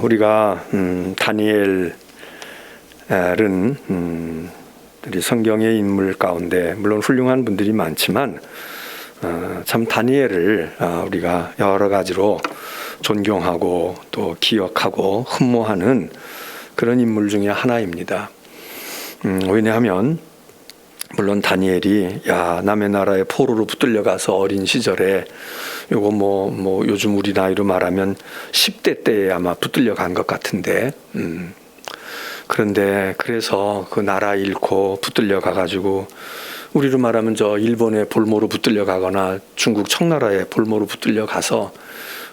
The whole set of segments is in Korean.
우리가 다니엘은 우리 성경의 인물 가운데 물론 훌륭한 분들이 많지만 참 다니엘을 우리가 여러 가지로 존경하고 또 기억하고 흠모하는 그런 인물 중에 하나입니다. 왜냐하면 물론 다니엘이 남의 나라의 포로로 붙들려 가서 어린 시절에 요거 뭐 요즘 우리 나이로 말하면 10대 때에 아마 붙들려 간 것 같은데 그런데 그래서 그 나라 잃고 붙들려 가가지고 우리로 말하면 저 일본의 볼모로 붙들려 가거나 중국 청나라의 볼모로 붙들려 가서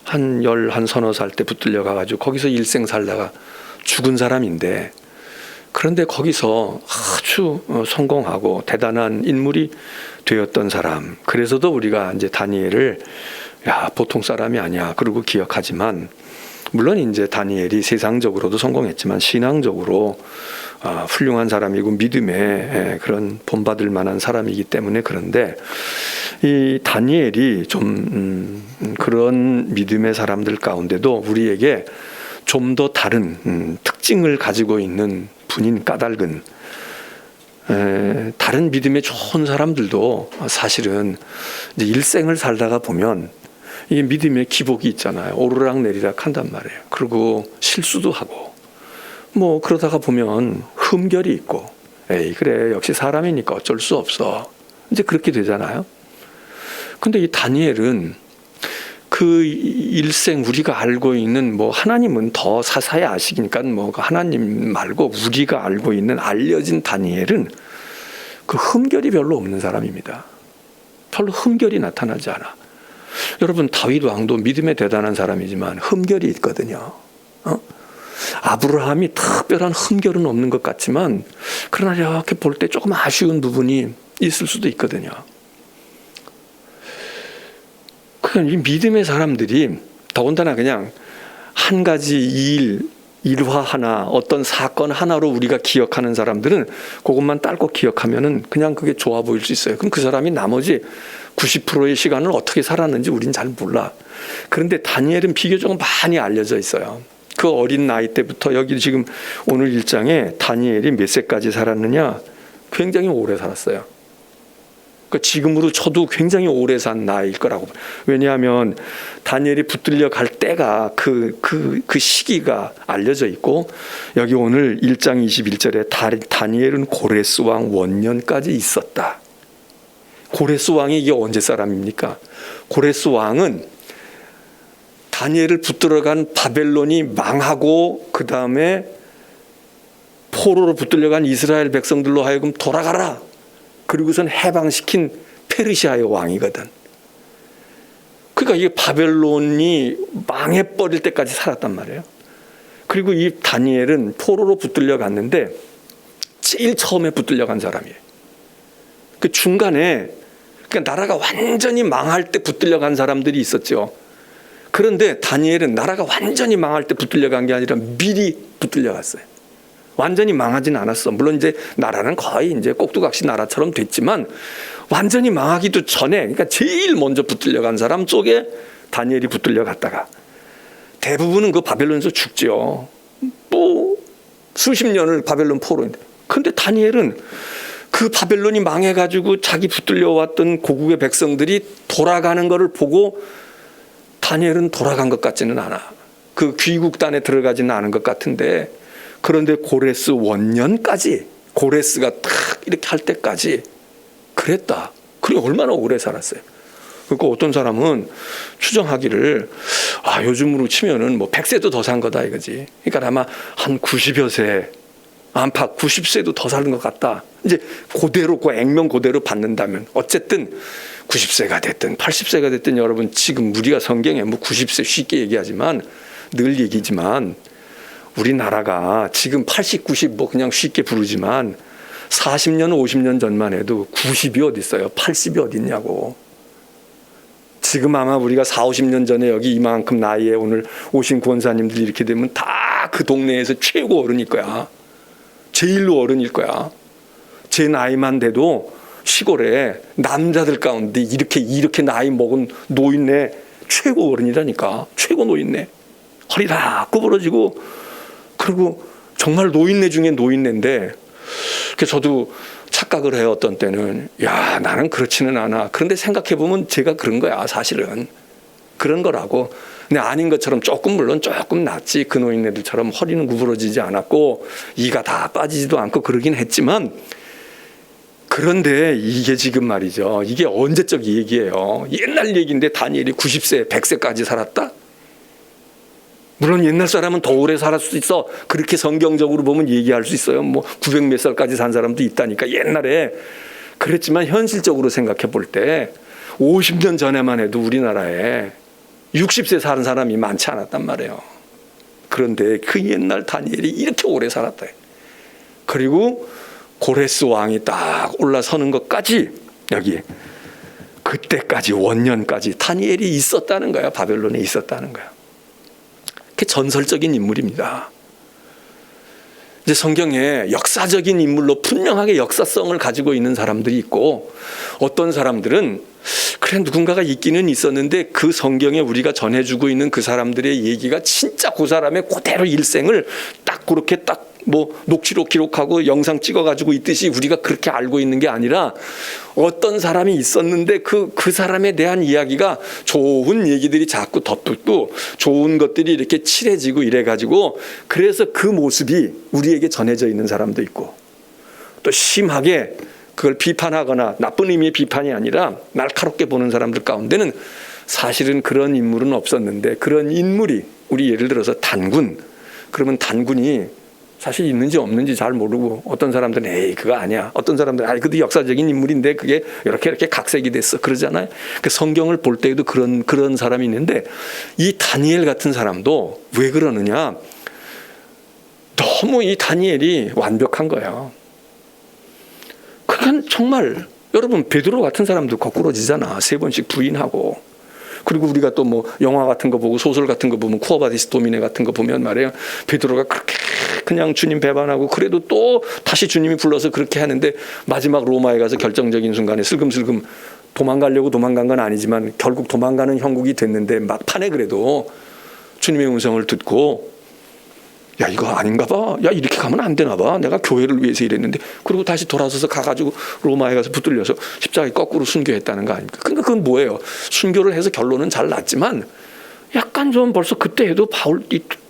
한 서너 살 때 붙들려 가가지고 거기서 일생 살다가 죽은 사람인데 그런데 거기서 아주 성공하고 대단한 인물이 되었던 사람. 그래서도 우리가 이제 다니엘을 보통 사람이 아니야 그러고 기억하지만 물론 이제 다니엘이 세상적으로도 성공했지만 신앙적으로 훌륭한 사람이고 믿음의 그런 본받을 만한 사람이기 때문에 그런데 이 다니엘이 좀 그런 믿음의 사람들 가운데도 우리에게 좀 더 다른 특징을 가지고 있는 분인 까닭은 다른 믿음에 좋은 사람들도 사실은 이제 일생을 살다가 보면 이 믿음의 기복이 있잖아요. 오르락 내리락 한단 말이에요. 그리고 실수도 하고 뭐 그러다가 보면 흠결이 있고 그래 역시 사람이니까 어쩔 수 없어 이제 그렇게 되잖아요. 근데 이 다니엘은 그 일생 우리가 알고 있는 뭐 하나님은 더 사사히 아시니까 뭐 하나님 말고 우리가 알고 있는 알려진 다니엘은 그 흠결이 별로 없는 사람입니다. 별로 흠결이 나타나지 않아. 여러분 다윗 왕도 믿음에 대단한 사람이지만 흠결이 있거든요. 아브라함이 특별한 흠결은 없는 것 같지만 그러나 이렇게 볼 때 조금 아쉬운 부분이 있을 수도 있거든요. 이 믿음의 사람들이 더군다나 그냥 한 가지 일화 하나 어떤 사건 하나로 우리가 기억하는 사람들은 그것만 딸고 기억하면은 그냥 그게 좋아 보일 수 있어요. 그럼 그 사람이 나머지 90%의 시간을 어떻게 살았는지 우린 잘 몰라. 그런데 다니엘은 비교적 많이 알려져 있어요. 그 어린 나이 때부터 여기 지금 오늘 1장에 다니엘이 몇 세까지 살았느냐 굉장히 오래 살았어요. 지금으로 쳐도 굉장히 오래 산 나이일 거라고. 왜냐하면 다니엘이 붙들려 갈 때가 그 시기가 알려져 있고 여기 오늘 1장 21절에 다니엘은 고레스 왕 원년까지 있었다. 고레스 왕이 이게 언제 사람입니까? 고레스 왕은 다니엘을 붙들어간 바벨론이 망하고 그 다음에 포로로 붙들려간 이스라엘 백성들로 하여금 돌아가라. 그리고선 해방시킨 페르시아의 왕이거든. 그러니까 이게 바벨론이 망해버릴 때까지 살았단 말이에요. 그리고 이 다니엘은 포로로 붙들려 갔는데 제일 처음에 붙들려 간 사람이에요. 그 중간에 그러니까 나라가 완전히 망할 때 붙들려 간 사람들이 있었죠. 그런데 다니엘은 나라가 완전히 망할 때 붙들려 간 게 아니라 미리 붙들려 갔어요. 완전히 망하진 않았어. 물론 이제 나라는 거의 이제 꼭두각시 나라처럼 됐지만 완전히 망하기도 전에 그러니까 제일 먼저 붙들려 간 사람 쪽에 다니엘이 붙들려 갔다가 대부분은 그 바벨론에서 죽죠. 또 수십 년을 바벨론 포로인데. 근데 다니엘은 그 바벨론이 망해가지고 자기 붙들려 왔던 고국의 백성들이 돌아가는 것을 보고 다니엘은 돌아간 것 같지는 않아. 그 귀국단에 들어가지는 않은 것 같은데 그런데 고레스 원년까지 고레스가 딱 이렇게 할 때까지 그랬다. 그리고 얼마나 오래 살았어요. 그러니까 어떤 사람은 추정하기를 요즘으로 치면은 뭐 100세도 더 산 거다 이거지. 그러니까 아마 한 90여 세 안팎 90세도 더 사는 것 같다. 이제 그대로 그 액면 그대로 받는다면 어쨌든 90세가 됐든 80세가 됐든 여러분 지금 우리가 성경에 뭐 90세 쉽게 얘기하지만 늘 얘기지만 우리나라가 지금 80, 90 뭐 그냥 쉽게 부르지만 40년, 50년 전만 해도 90이 어디 있어요? 80이 어디 있냐고. 지금 아마 우리가 40, 50년 전에 여기 이만큼 나이에 오늘 오신 권사님들이 이렇게 되면 다 그 동네에서 최고 어른일 거야. 제일로 어른일 거야. 제 나이만 돼도 시골에 남자들 가운데 이렇게 나이 먹은 노인네 최고 어른이라니까. 최고 노인네. 허리 다 구부러지고, 그리고 정말 노인네 중에 노인네인데, 저도 착각을 해요. 어떤 때는 야, 나는 그렇지는 않아. 그런데 생각해보면 제가 그런 거야. 사실은 그런 거라고. 근데 아닌 것처럼 물론 조금 낫지. 그 노인네들처럼 허리는 구부러지지 않았고 이가 다 빠지지도 않고 그러긴 했지만, 그런데 이게 지금 말이죠, 이게 언제적 얘기예요. 옛날 얘기인데 다니엘이 90세 100세까지 살았다. 물론 옛날 사람은 더 오래 살았을 수 있어. 그렇게 성경적으로 보면 얘기할 수 있어요. 뭐 900 몇 살까지 산 사람도 있다니까 옛날에. 그랬지만 현실적으로 생각해 볼 때 50년 전에만 해도 우리나라에 60세 사는 사람이 많지 않았단 말이에요. 그런데 그 옛날 다니엘이 이렇게 오래 살았다. 그리고 고레스 왕이 딱 올라서는 것까지, 여기 그때까지 원년까지 다니엘이 있었다는 거야. 바벨론에 있었다는 거야. 그게 전설적인 인물입니다. 이제 성경에 역사적인 인물로 분명하게 역사성을 가지고 있는 사람들이 있고, 어떤 사람들은 그래 누군가가 있기는 있었는데 그 성경에 우리가 전해주고 있는 그 사람들의 얘기가 진짜 그 사람의 그대로 일생을 딱 그렇게 딱 뭐 녹취로 기록하고 영상 찍어가지고 있듯이 우리가 그렇게 알고 있는 게 아니라, 어떤 사람이 있었는데 그 사람에 대한 이야기가 좋은 얘기들이 자꾸 덧붙고 좋은 것들이 이렇게 칠해지고 이래가지고, 그래서 그 모습이 우리에게 전해져 있는 사람도 있고, 또 심하게 그걸 비판하거나 나쁜 의미의 비판이 아니라 날카롭게 보는 사람들 가운데는 사실은 그런 인물은 없었는데, 그런 인물이 우리 예를 들어서 단군, 그러면 단군이 사실 있는지 없는지 잘 모르고, 어떤 사람들은 에이 그거 아니야, 어떤 사람들은 아이 그도 역사적인 인물인데 그게 이렇게 각색이 됐어 그러잖아요. 그 성경을 볼 때에도 그런 사람이 있는데, 이 다니엘 같은 사람도 왜 그러느냐, 너무 이 다니엘이 완벽한 거예요. 그건 정말 여러분 베드로 같은 사람도 거꾸로지잖아. 3번씩 부인하고. 그리고 우리가 또 뭐 영화 같은 거 보고 소설 같은 거 보면 쿠어바디스 도미네 같은 거 보면 말이에요, 베드로가 그렇게 그냥 주님 배반하고 그래도 또 다시 주님이 불러서 그렇게 하는데, 마지막 로마에 가서 결정적인 순간에 슬금슬금 도망가려고 도망간 건 아니지만 결국 도망가는 형국이 됐는데, 막판에 그래도 주님의 음성을 듣고 야 이거 아닌가 봐, 야 이렇게 가면 안 되나 봐, 내가 교회를 위해서 이랬는데, 그리고 다시 돌아서서 가가지고 로마에 가서 붙들려서 십자가에 거꾸로 순교했다는 거 아닙니까? 그러니까 그건 뭐예요? 순교를 해서 결론은 잘 났지만 약간 좀 벌써 그때 해도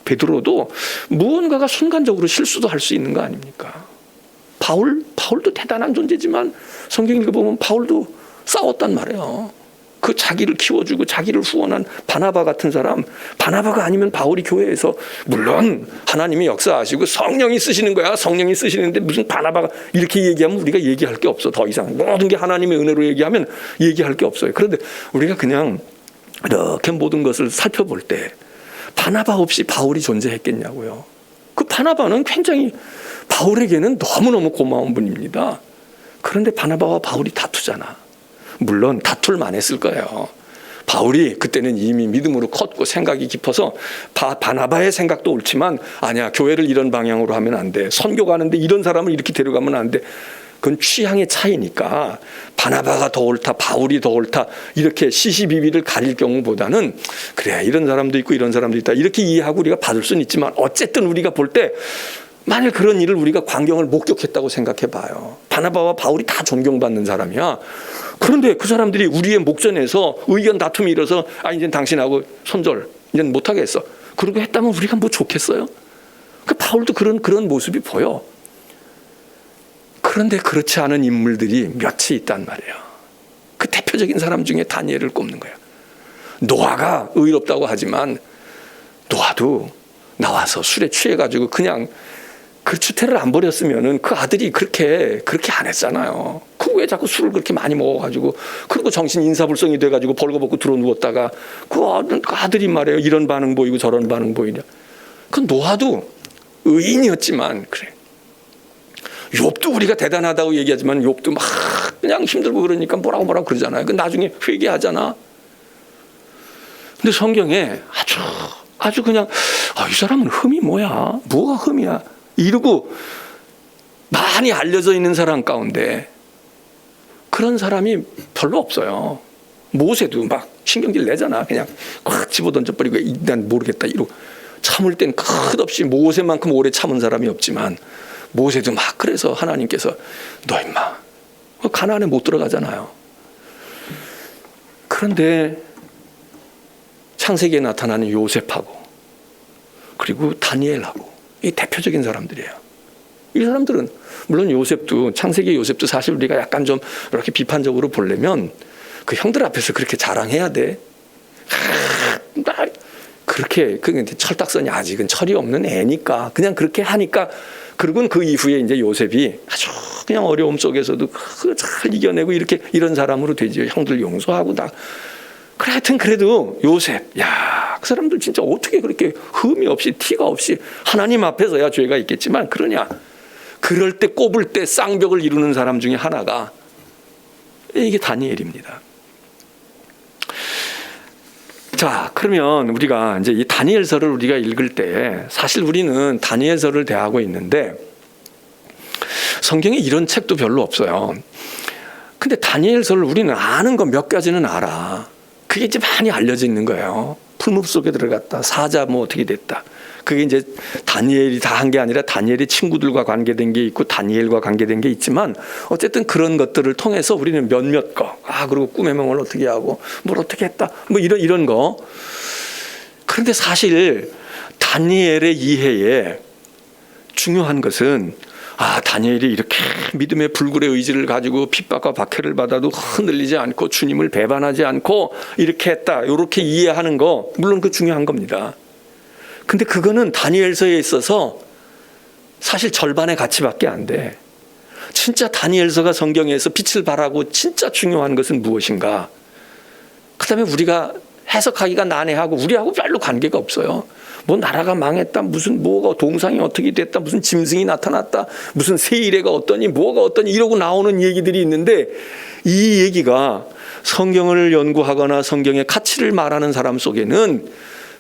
베드로도 무언가가 순간적으로 실수도 할 수 있는 거 아닙니까? 바울도 대단한 존재지만 성경 읽어보면 바울도 싸웠단 말이에요. 그 자기를 키워주고 자기를 후원한 바나바 같은 사람, 바나바가 아니면 바울이 교회에서, 물론 하나님이 역사하시고 성령이 쓰시는 거야. 성령이 쓰시는데 무슨 바나바가 이렇게 얘기하면 우리가 얘기할 게 없어. 더 이상 모든 게 하나님의 은혜로 얘기하면 얘기할 게 없어요. 그런데 우리가 그냥 이렇게 모든 것을 살펴볼 때 바나바 없이 바울이 존재했겠냐고요. 그 바나바는 굉장히 바울에게는 너무너무 고마운 분입니다. 그런데 바나바와 바울이 다투잖아. 물론 다툴 만했을 거예요. 바울이 그때는 이미 믿음으로 컸고 생각이 깊어서 바나바의 생각도 옳지만, 아니야 교회를 이런 방향으로 하면 안 돼, 선교 가는데 이런 사람을 이렇게 데려가면 안 돼, 그건 취향의 차이니까 바나바가 더 옳다 바울이 더 옳다 이렇게 시시비비를 가릴 경우보다는, 그래 이런 사람도 있고 이런 사람도 있다 이렇게 이해하고 우리가 받을 수는 있지만, 어쨌든 우리가 볼 때 만일 그런 일을 우리가 광경을 목격했다고 생각해 봐요. 바나바와 바울이 다 존경받는 사람이야. 그런데 그 사람들이 우리의 목전에서 의견 다툼이 일어서 이제 당신하고 손절 이제 못하겠어, 그러고 했다면 우리가 뭐 좋겠어요? 그 바울도 그런 모습이 보여. 그런데 그렇지 않은 인물들이 몇이 있단 말이에요. 그 대표적인 사람 중에 다니엘을 꼽는 거예요. 노아가 의롭다고 하지만 노아도 나와서 술에 취해가지고 그냥 그 추태를 안 버렸으면은 그 아들이 그렇게 안 했잖아요. 그 왜 자꾸 술을 그렇게 많이 먹어가지고, 그리고 정신 인사불성이 돼가지고 벌거벗고 들어 누웠다가 그 아들이 말이에요 이런 반응 보이고 저런 반응 보이냐. 그 노아도 의인이었지만, 그래 욥도 우리가 대단하다고 얘기하지만 욥도 막 그냥 힘들고 그러니까 뭐라고 그러잖아요. 그 나중에 회개하잖아. 근데 성경에 아주 그냥 이 사람은 흠이 뭐야, 뭐가 흠이야 이러고 많이 알려져 있는 사람 가운데 그런 사람이 별로 없어요. 모세도 막 신경질 내잖아. 그냥 확 집어던져버리고 난 모르겠다 이러고. 참을 땐 끝없이 모세만큼 오래 참은 사람이 없지만 모세도 막 그래서 하나님께서 너 임마 가나안에 못 들어가잖아요. 그런데 창세기에 나타나는 요셉하고 그리고 다니엘하고 이 대표적인 사람들이에요. 이 사람들은 물론 요셉도 창세기 요셉도 사실 우리가 약간 좀 이렇게 비판적으로 보려면 그 형들 앞에서 그렇게 자랑해야 돼. 그렇게 철딱선이 아직은 철이 없는 애니까 그냥 그렇게 하니까 그리고 그 이후에 이제 요셉이 아주 그냥 어려움 속에서도 잘 이겨내고 이렇게 이런 사람으로 되죠. 형들 용서하고 다. 그래 하여튼 그래도 요셉 그 사람들 진짜 어떻게 그렇게 흠이 없이 티가 없이 하나님 앞에서야 죄가 있겠지만 그러냐. 그럴 때 꼽을 때 쌍벽을 이루는 사람 중에 하나가 이게 다니엘입니다. 자, 그러면 우리가 이제 이 다니엘서를 우리가 읽을 때 사실 우리는 다니엘서를 대하고 있는데 성경에 이런 책도 별로 없어요. 근데 다니엘서를 우리는 아는 거 몇 가지는 알아. 그게 이제 많이 알려져 있는 거예요. 풀무불 속에 들어갔다. 사자 뭐 어떻게 됐다. 그게 이제 다니엘이 다 한 게 아니라 다니엘의 친구들과 관계된 게 있고 다니엘과 관계된 게 있지만 어쨌든 그런 것들을 통해서 우리는 몇몇 거, 그리고 꿈의 명을 어떻게 하고 뭘 어떻게 했다, 뭐 이런 거. 그런데 사실 다니엘의 이해에 중요한 것은 다니엘이 이렇게 믿음의 불굴의 의지를 가지고 핍박과 박해를 받아도 흔들리지 않고 주님을 배반하지 않고 이렇게 했다. 이렇게 이해하는 거 물론 그 중요한 겁니다. 근데 그거는 다니엘서에 있어서 사실 절반의 가치밖에 안 돼. 진짜 다니엘서가 성경에서 빛을 발하고 진짜 중요한 것은 무엇인가? 그 다음에 우리가 해석하기가 난해하고 우리하고 별로 관계가 없어요. 뭐 나라가 망했다, 무슨 뭐가 동상이 어떻게 됐다, 무슨 짐승이 나타났다, 무슨 세일애가 어떠니, 뭐가 어떠니 이러고 나오는 얘기들이 있는데 이 얘기가 성경을 연구하거나 성경의 가치를 말하는 사람 속에는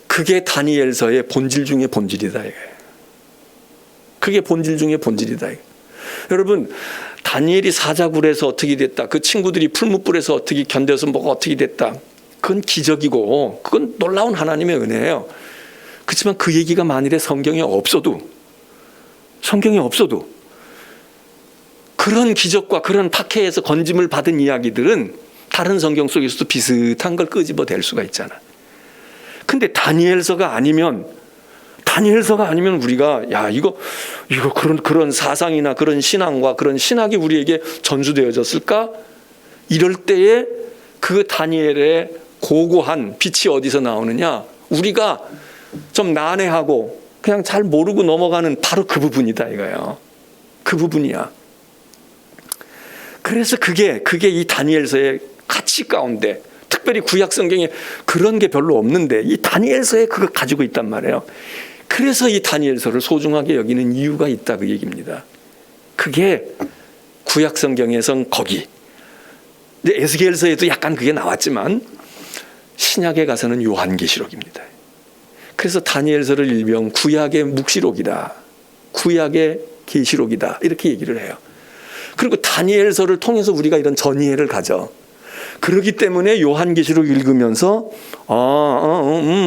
그게 다니엘서의 본질 중의 본질이다. 그게 본질 중의 본질이다. 여러분, 다니엘이 사자굴에서 어떻게 됐다, 그 친구들이 풀무불에서 어떻게 견뎌서 뭐가 어떻게 됐다, 그건 기적이고 그건 놀라운 하나님의 은혜예요. 그렇지만 그 얘기가 만일에 성경에 없어도 그런 기적과 그런 박해에서 건짐을 받은 이야기들은 다른 성경 속에서도 비슷한 걸 끄집어낼 수가 있잖아. 근데 다니엘서가 아니면 우리가 이거 그런 사상이나 그런 신앙과 그런 신학이 우리에게 전수되어졌을까? 이럴 때에 그 다니엘의 고고한 빛이 어디서 나오느냐? 우리가 좀 난해하고 그냥 잘 모르고 넘어가는 바로 그 부분이다 이거예요. 그 부분이야. 그래서 그게 이 다니엘서의 가치 가운데, 특별히 구약 성경에 그런 게 별로 없는데 이 다니엘서에 그거 가지고 있단 말이에요. 그래서 이 다니엘서를 소중하게 여기는 이유가 있다 그 얘기입니다. 그게 구약 성경에선 거기, 에스겔서에도 약간 그게 나왔지만 신약에 가서는 요한계시록입니다. 그래서 다니엘서를 일명 구약의 묵시록이다, 구약의 계시록이다 이렇게 얘기를 해요. 그리고 다니엘서를 통해서 우리가 이런 전이해를 가져. 그렇기 때문에 요한계시록 읽으면서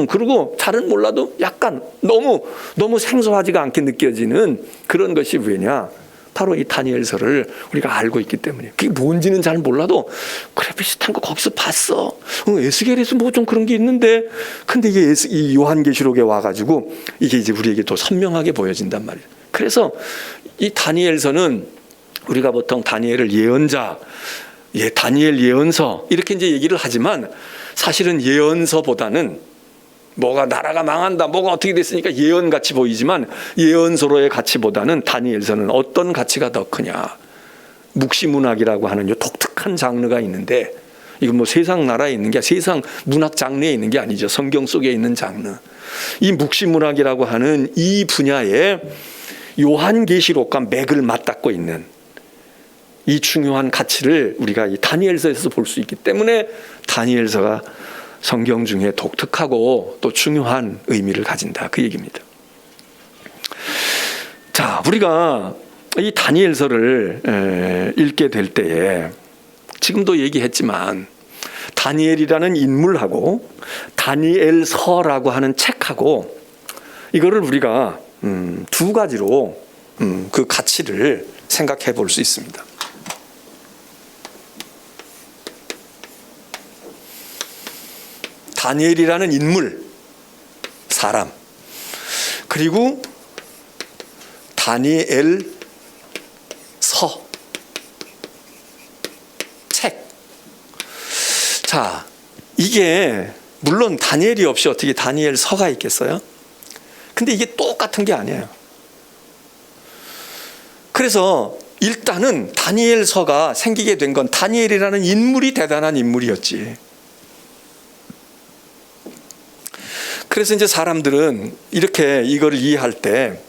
그리고 잘은 몰라도 약간 너무 생소하지가 않게 느껴지는 그런 것이 왜냐? 바로 이 다니엘서를 우리가 알고 있기 때문에. 그게 뭔지는 잘 몰라도 그래 비슷한 거 거기서 봤어. 에스겔에서 뭐 좀 그런 게 있는데, 근데 이게 이 요한계시록에 와가지고 이게 이제 우리에게 더 선명하게 보여진단 말이에요. 그래서 이 다니엘서는 우리가 보통 다니엘을 예언자, 다니엘 예언서 이렇게 이제 얘기를 하지만 사실은 예언서보다는 뭐가 나라가 망한다, 뭐가 어떻게 됐으니까 예언같이 보이지만 예언서로의 가치보다는 다니엘서는 어떤 가치가 더 크냐? 묵시문학이라고 하는 독특한 장르가 있는데, 이건 뭐 세상 나라에 있는 게, 세상 문학 장르에 있는 게 아니죠. 성경 속에 있는 장르. 이 묵시문학이라고 하는 이 분야에 요한계시록과 맥을 맞닿고 있는 이 중요한 가치를 우리가 이 다니엘서에서 볼 수 있기 때문에 다니엘서가 성경 중에 독특하고 또 중요한 의미를 가진다 그 얘기입니다. 자, 우리가 이 다니엘서를 읽게 될 때에 지금도 얘기했지만 다니엘이라는 인물하고 다니엘서라고 하는 책하고 이거를 우리가 두 가지로 그 가치를 생각해 볼 수 있습니다. 다니엘이라는 인물, 사람, 그리고 다니엘서, 책. 자, 이게 물론 다니엘이 없이 어떻게 다니엘서가 있겠어요? 근데 이게 똑같은 게 아니에요. 그래서 일단은 다니엘서가 생기게 된 건 다니엘이라는 인물이 대단한 인물이었지. 그래서 이제 사람들은 이렇게 이걸 이해할 때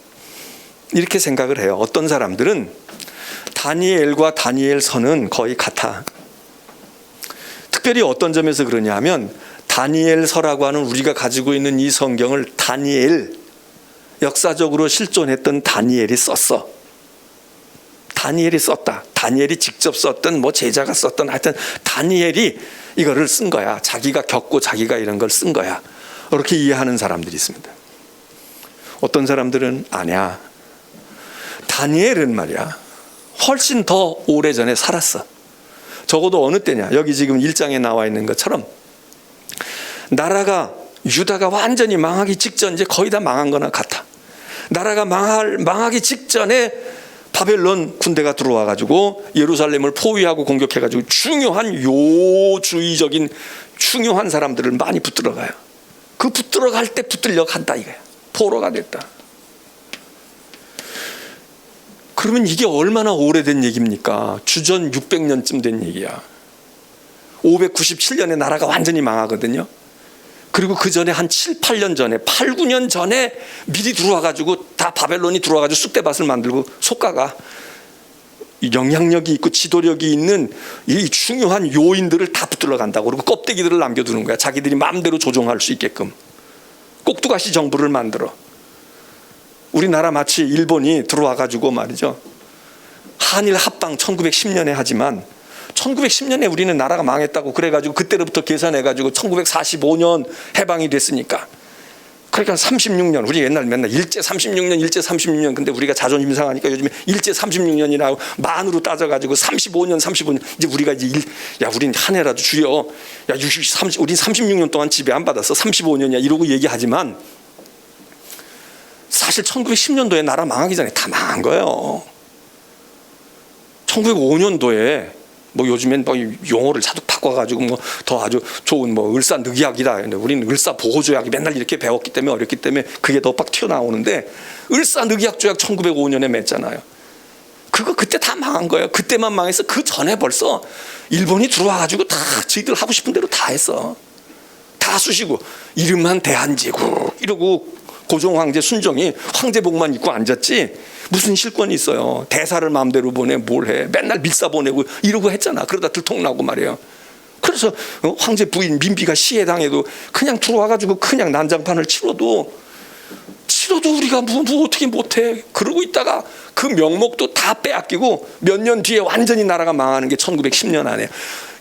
이렇게 생각을 해요. 어떤 사람들은 다니엘과 다니엘서는 거의 같아. 특별히 어떤 점에서 그러냐 하면 다니엘서라고 하는 우리가 가지고 있는 이 성경을 다니엘, 역사적으로 실존했던 다니엘이 썼어. 다니엘이 썼다. 다니엘이 직접 썼던 뭐 제자가 썼던 하여튼 다니엘이 이거를 쓴 거야. 자기가 겪고 자기가 이런 걸 쓴 거야. 이렇게 이해하는 사람들이 있습니다. 어떤 사람들은 아니야. 다니엘은 말이야 훨씬 더 오래전에 살았어. 적어도 어느 때냐. 여기 지금 1장에 나와 있는 것처럼 나라가 유다가 완전히 망하기 직전, 이제 거의 다 망한 거나 같아. 나라가 망하기 직전에 바벨론 군대가 들어와 가지고 예루살렘을 포위하고 공격해 가지고 중요한 요주의적인 중요한 사람들을 많이 붙들어 가요. 그 붙들어 갈 때 붙들려 간다 이거야. 포로가 됐다. 그러면 이게 얼마나 오래된 얘기입니까? 주전 600년쯤 된 얘기야. 597년에 나라가 완전히 망하거든요. 그리고 그 전에 한 7, 8년 전에 8, 9년 전에 미리 들어와 가지고 다 바벨론이 들어와 가지고 쑥대밭을 만들고 속가가 영향력이 있고 지도력이 있는 이 중요한 요인들을 다 붙들러 간다고. 그리고 껍데기들을 남겨두는 거야. 자기들이 마음대로 조종할 수 있게끔. 꼭두가시 정부를 만들어. 우리나라 마치 일본이 들어와 가지고 말이죠. 한일 합방 1910년에 하지만 1910년에 우리는 나라가 망했다고 그래가지고 그때로부터 계산해가지고 1945년 해방이 됐으니까. 그러니까 36년, 우리 맨날 일제 36년, 근데 우리가 자존심 상하니까 요즘에 일제 36년이라고 만으로 따져가지고 35년, 이제 우리가 우린 한 해라도 줄여. 우린 36년 동안 지배 안 받았어. 35년이야. 이러고 얘기하지만 사실 1910년도에 나라 망하기 전에 다 망한 거예요. 1905년도에 뭐 요즘엔 뭐 용어를 자꾸 바꿔가지고 뭐 더 아주 좋은 뭐 을사늑약이다. 근데 우리는 을사보호조약이 맨날 이렇게 배웠기 때문에 어렸기 때문에 그게 더 빡 튀어나오는데 을사늑약조약 1905년에 맺잖아요. 그거 그때 다 망한 거예요. 그때만 망해서 그 전에 벌써 일본이 들어와가지고 다 저희들 하고 싶은 대로 다 했어. 다 쑤시고 이름만 대한제국 이러고 고종 황제 순정이 황제복만 입고 앉았지 무슨 실권이 있어요. 대사를 마음대로 보내 뭘 해. 맨날 밀사 보내고 이러고 했잖아. 그러다 들통나고 말이에요. 그래서 황제 부인 민비가 시해당해도 그냥 들어와가지고 그냥 난장판을 치러도 우리가 뭐 어떻게 못해. 그러고 있다가 그 명목도 다 빼앗기고 몇 년 뒤에 완전히 나라가 망하는 게 1910년 안에.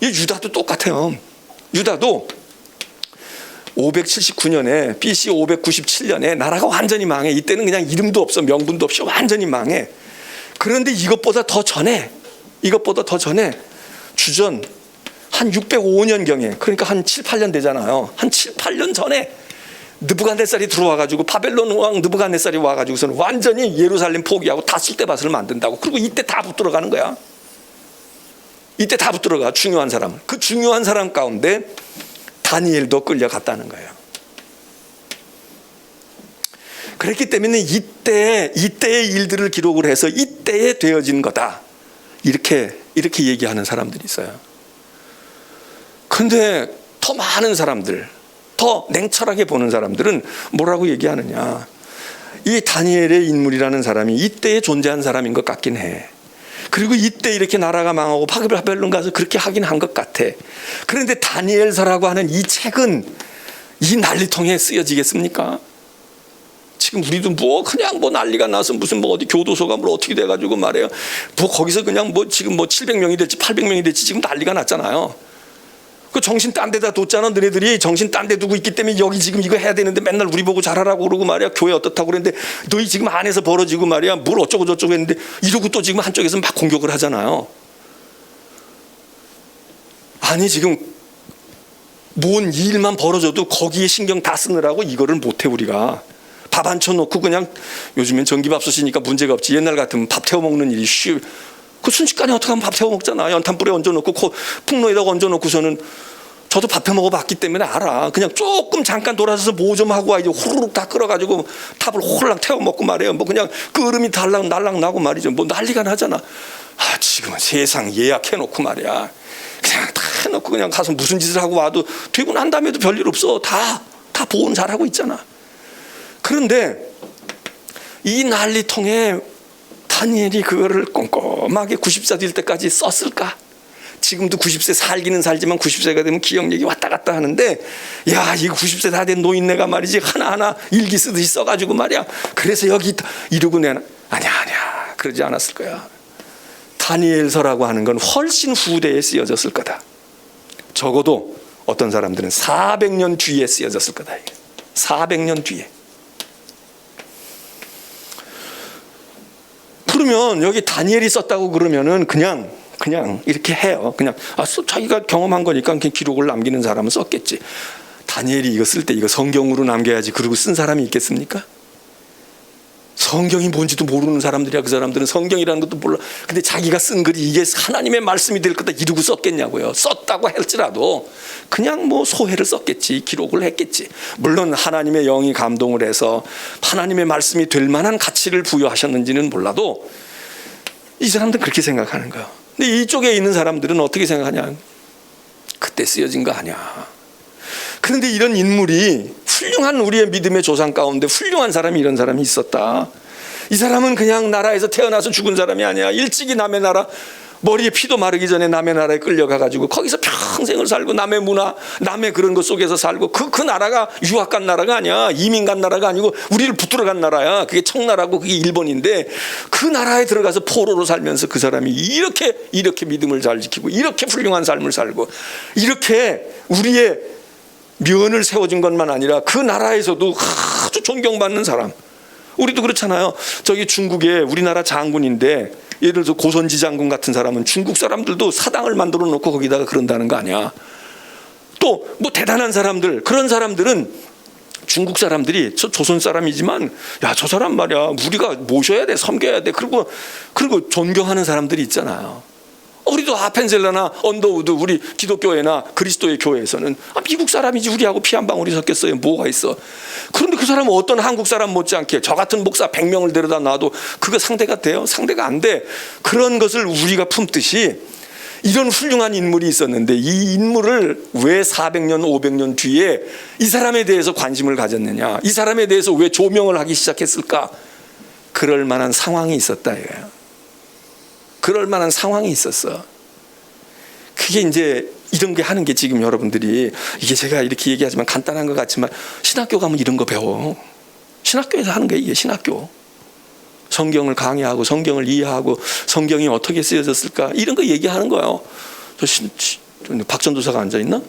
이 유다도 똑같아요. 유다도 579년에 BC 597년에 나라가 완전히 망해. 이때는 그냥 이름도 없어. 명분도 없이 완전히 망해. 그런데 이것보다 더 전에 주전 한 605년경에 그러니까 한 7, 8년 되잖아요. 한 7, 8년 전에 느부갓네살이 들어와가지고 바벨론 왕 느부갓네살이 와가지고서는 완전히 예루살렘 포기하고 다 쑥대밭을 만든다고. 그리고 이때 다 붙들어가는 거야. 이때 다 붙들어가. 중요한 사람을. 그 중요한 사람 가운데 다니엘도 끌려갔다는 거예요. 그랬기 때문에 이때의 일들을 기록을 해서 이때에 되어진 거다. 이렇게 얘기하는 사람들이 있어요. 그런데 더 많은 사람들, 더 냉철하게 보는 사람들은 뭐라고 얘기하느냐. 이 다니엘의 인물이라는 사람이 이때에 존재한 사람인 것 같긴 해. 그리고 이때 이렇게 나라가 망하고 바벨론 가서 그렇게 하긴 한 것 같아. 그런데 다니엘서라고 하는 이 책은 이 난리통에 쓰여지겠습니까? 지금 우리도 뭐 그냥 뭐 난리가 나서 무슨 뭐 어디 교도소가 뭐 어떻게 돼가지고 말이에요. 뭐 거기서 그냥 뭐 지금 뭐 700명이 될지 800명이 될지 지금 난리가 났잖아요. 그 정신 딴 데다 뒀잖아. 너네들이 정신 딴 데 두고 있기 때문에 여기 지금 이거 해야 되는데 맨날 우리 보고 잘하라고 그러고 말이야. 교회 어떻다고 그랬는데 너희 지금 안에서 벌어지고 말이야. 뭘 어쩌고 저쩌고 했는데 이러고 또 지금 한쪽에서 막 공격을 하잖아요. 아니 지금 뭔 일만 벌어져도 거기에 신경 다 쓰느라고 이거를 못해 우리가. 밥 안 쳐놓고 그냥 요즘엔 전기밥솥이니까 문제가 없지. 옛날 같으면 밥 태워 먹는 일이 그 순식간에 어떻게 하면 밥 태워 먹잖아. 연탄불에 얹어놓고 풍로에다가 얹어놓고서는 저도 밥 해 먹어봤기 때문에 알아. 그냥 조금 잠깐 돌아서서 뭐 좀 하고 와 이제 후루룩 다 끓어가지고 탑을 홀랑 태워 먹고 말이에요. 뭐 그냥 끓음이 달랑 나고 말이죠. 뭐 난리가 나잖아. 아 지금은 세상 예약해놓고 말이야. 그냥 다 해놓고 그냥 가서 무슨 짓을 하고 와도 되고 난 다음에도 별일 없어. 다 보온 잘하고 있잖아. 그런데 이 난리통에 다니엘이 그거를 꼼꼼하게 90세 될 때까지 썼을까? 지금도 90세 살기는 살지만 90세가 되면 기억력이 왔다 갔다 하는데 야 이거 90세 다 된 노인네가 말이지 하나하나 일기 쓰듯이 써가지고 말이야. 그래서 여기 이러고 내나 아니야 그러지 않았을 거야. 다니엘서라고 하는 건 훨씬 후대에 쓰여졌을 거다. 적어도 어떤 사람들은 400년 뒤에 쓰여졌을 거다. 400년 뒤에. 그러면 여기 다니엘이 썼다고 그러면은 그냥 이렇게 해요. 그냥 자기가 경험한 거니까 그냥 기록을 남기는 사람은 썼겠지. 다니엘이 이거 쓸 때 이거 성경으로 남겨야지 그러고 쓴 사람이 있겠습니까? 성경이 뭔지도 모르는 사람들이야. 그 사람들은 성경이라는 것도 몰라. 근데 자기가 쓴 글이 이게 하나님의 말씀이 될 거다 이러고 썼겠냐고요. 썼다고 할지라도 그냥 뭐 소회를 썼겠지. 기록을 했겠지. 물론 하나님의 영이 감동을 해서 하나님의 말씀이 될 만한 가치를 부여하셨는지는 몰라도 이 사람들은 그렇게 생각하는 거야. 근데 이쪽에 있는 사람들은 어떻게 생각하냐. 그때 쓰여진 거 아니야. 그런데 이런 인물이 훌륭한 우리의 믿음의 조상 가운데 훌륭한 사람이 이런 사람이 있었다. 이 사람은 그냥 나라에서 태어나서 죽은 사람이 아니야. 일찍이 남의 나라 머리에 피도 마르기 전에 남의 나라에 끌려가가지고 거기서 평생을 살고 남의 문화 남의 그런 것 속에서 살고 그 나라가 유학 간 나라가 아니야. 이민 간 나라가 아니고 우리를 붙들어 간 나라야. 그게 청나라고 그게 일본인데 그 나라에 들어가서 포로로 살면서 그 사람이 이렇게 믿음을 잘 지키고 이렇게 훌륭한 삶을 살고 이렇게 우리의 면을 세워준 것만 아니라 그 나라에서도 아주 존경받는 사람. 우리도 그렇잖아요. 저기 중국에 우리나라 장군인데 예를 들어서 고선지 장군 같은 사람은 중국 사람들도 사당을 만들어 놓고 거기다가 그런다는 거 아니야. 또 뭐 대단한 사람들 그런 사람들은 중국 사람들이 저 조선 사람이지만 야 저 사람 말이야 우리가 모셔야 돼 섬겨야 돼 그리고 존경하는 사람들이 있잖아요. 우리도 아펜셀러나 언더우드 우리 기독교회나 그리스도의 교회에서는 미국 사람이지 우리하고 피 한 방울이 섞였어요. 뭐가 있어. 그런데 그 사람은 어떤 한국 사람 못지않게 저 같은 목사 100명을 데려다 놔도 그거 상대가 돼요? 상대가 안 돼. 그런 것을 우리가 품듯이 이런 훌륭한 인물이 있었는데 이 인물을 왜 400년 500년 뒤에 이 사람에 대해서 관심을 가졌느냐. 이 사람에 대해서 왜 조명을 하기 시작했을까. 그럴 만한 상황이 있었다 이거예요. 그럴 만한 상황이 있었어. 그게 이제 이런 게 하는 게 지금 여러분들이 이게 제가 이렇게 얘기하지만 간단한 것 같지만 신학교 가면 이런 거 배워. 신학교에서 하는 게 이게 신학교. 성경을 강의하고 성경을 이해하고 성경이 어떻게 쓰여졌을까 이런 거 얘기하는 거예요. 박 전도사가 앉아있나?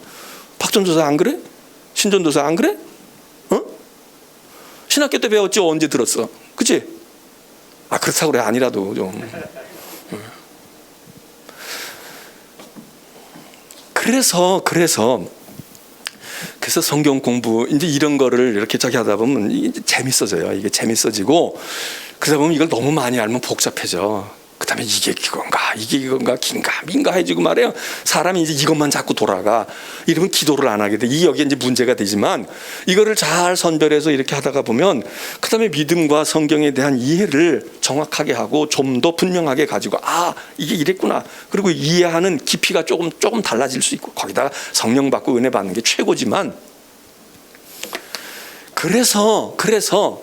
박 전도사 안 그래? 신 전도사 안 그래? 신학교 때 배웠지 언제 들었어? 그치? 그렇다고 그래 아니라도 좀. 그래서 성경 공부 이제 이런 거를 이렇게 저기 하다 보면 이제 재밌어져요. 이게 재밌어지고 그러다 보면 이걸 너무 많이 알면 복잡해져. 그다음에 이게 이건가 긴가 민가 해지고 말이에요. 사람이 이제 이것만 자꾸 돌아가. 이러면 기도를 안 하게 돼. 이 여기에 이제 문제가 되지만 이거를 잘 선별해서 이렇게 하다가 보면 그다음에 믿음과 성경에 대한 이해를 정확하게 하고 좀 더 분명하게 가지고 이게 이랬구나. 그리고 이해하는 깊이가 조금 달라질 수 있고 거기다가 성령 받고 은혜 받는 게 최고지만 그래서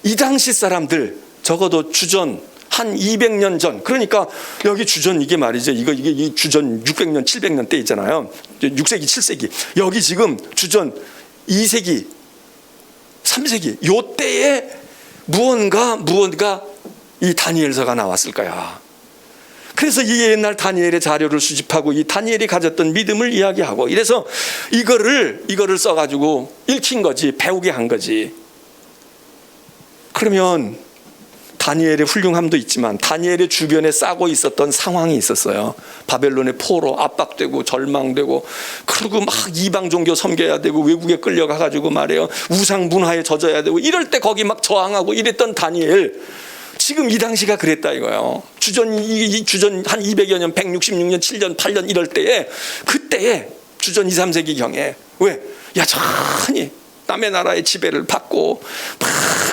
이 당시 사람들 적어도 주전 한 200년 전 그러니까 여기 주전 이게 말이죠. 이게 이 주전 600년 700년 때 있잖아요. 6세기 7세기 여기 지금 주전 2세기 3세기 요 때에 무언가 이 다니엘서가 나왔을 거야. 그래서 이 옛날 다니엘의 자료를 수집하고 이 다니엘이 가졌던 믿음을 이야기하고 이래서 이거를 써가지고 읽힌 거지, 배우게 한 거지. 그러면 다니엘의 훌륭함도 있지만 다니엘의 주변에 싸고 있었던 상황이 있었어요. 바벨론의 포로 압박되고 절망되고, 그리고 막 이방 종교 섬겨야 되고 외국에 끌려가가지고 말이에요, 우상 문화에 젖어야 되고, 이럴 때 거기 막 저항하고 이랬던 다니엘, 지금 이 당시가 그랬다 이거예요. 주전 한 200여 년, 166년, 7년, 8년 이럴 때에, 그때에 주전 2, 3세기 경에 왜? 여전히 남의 나라의 지배를 받고 막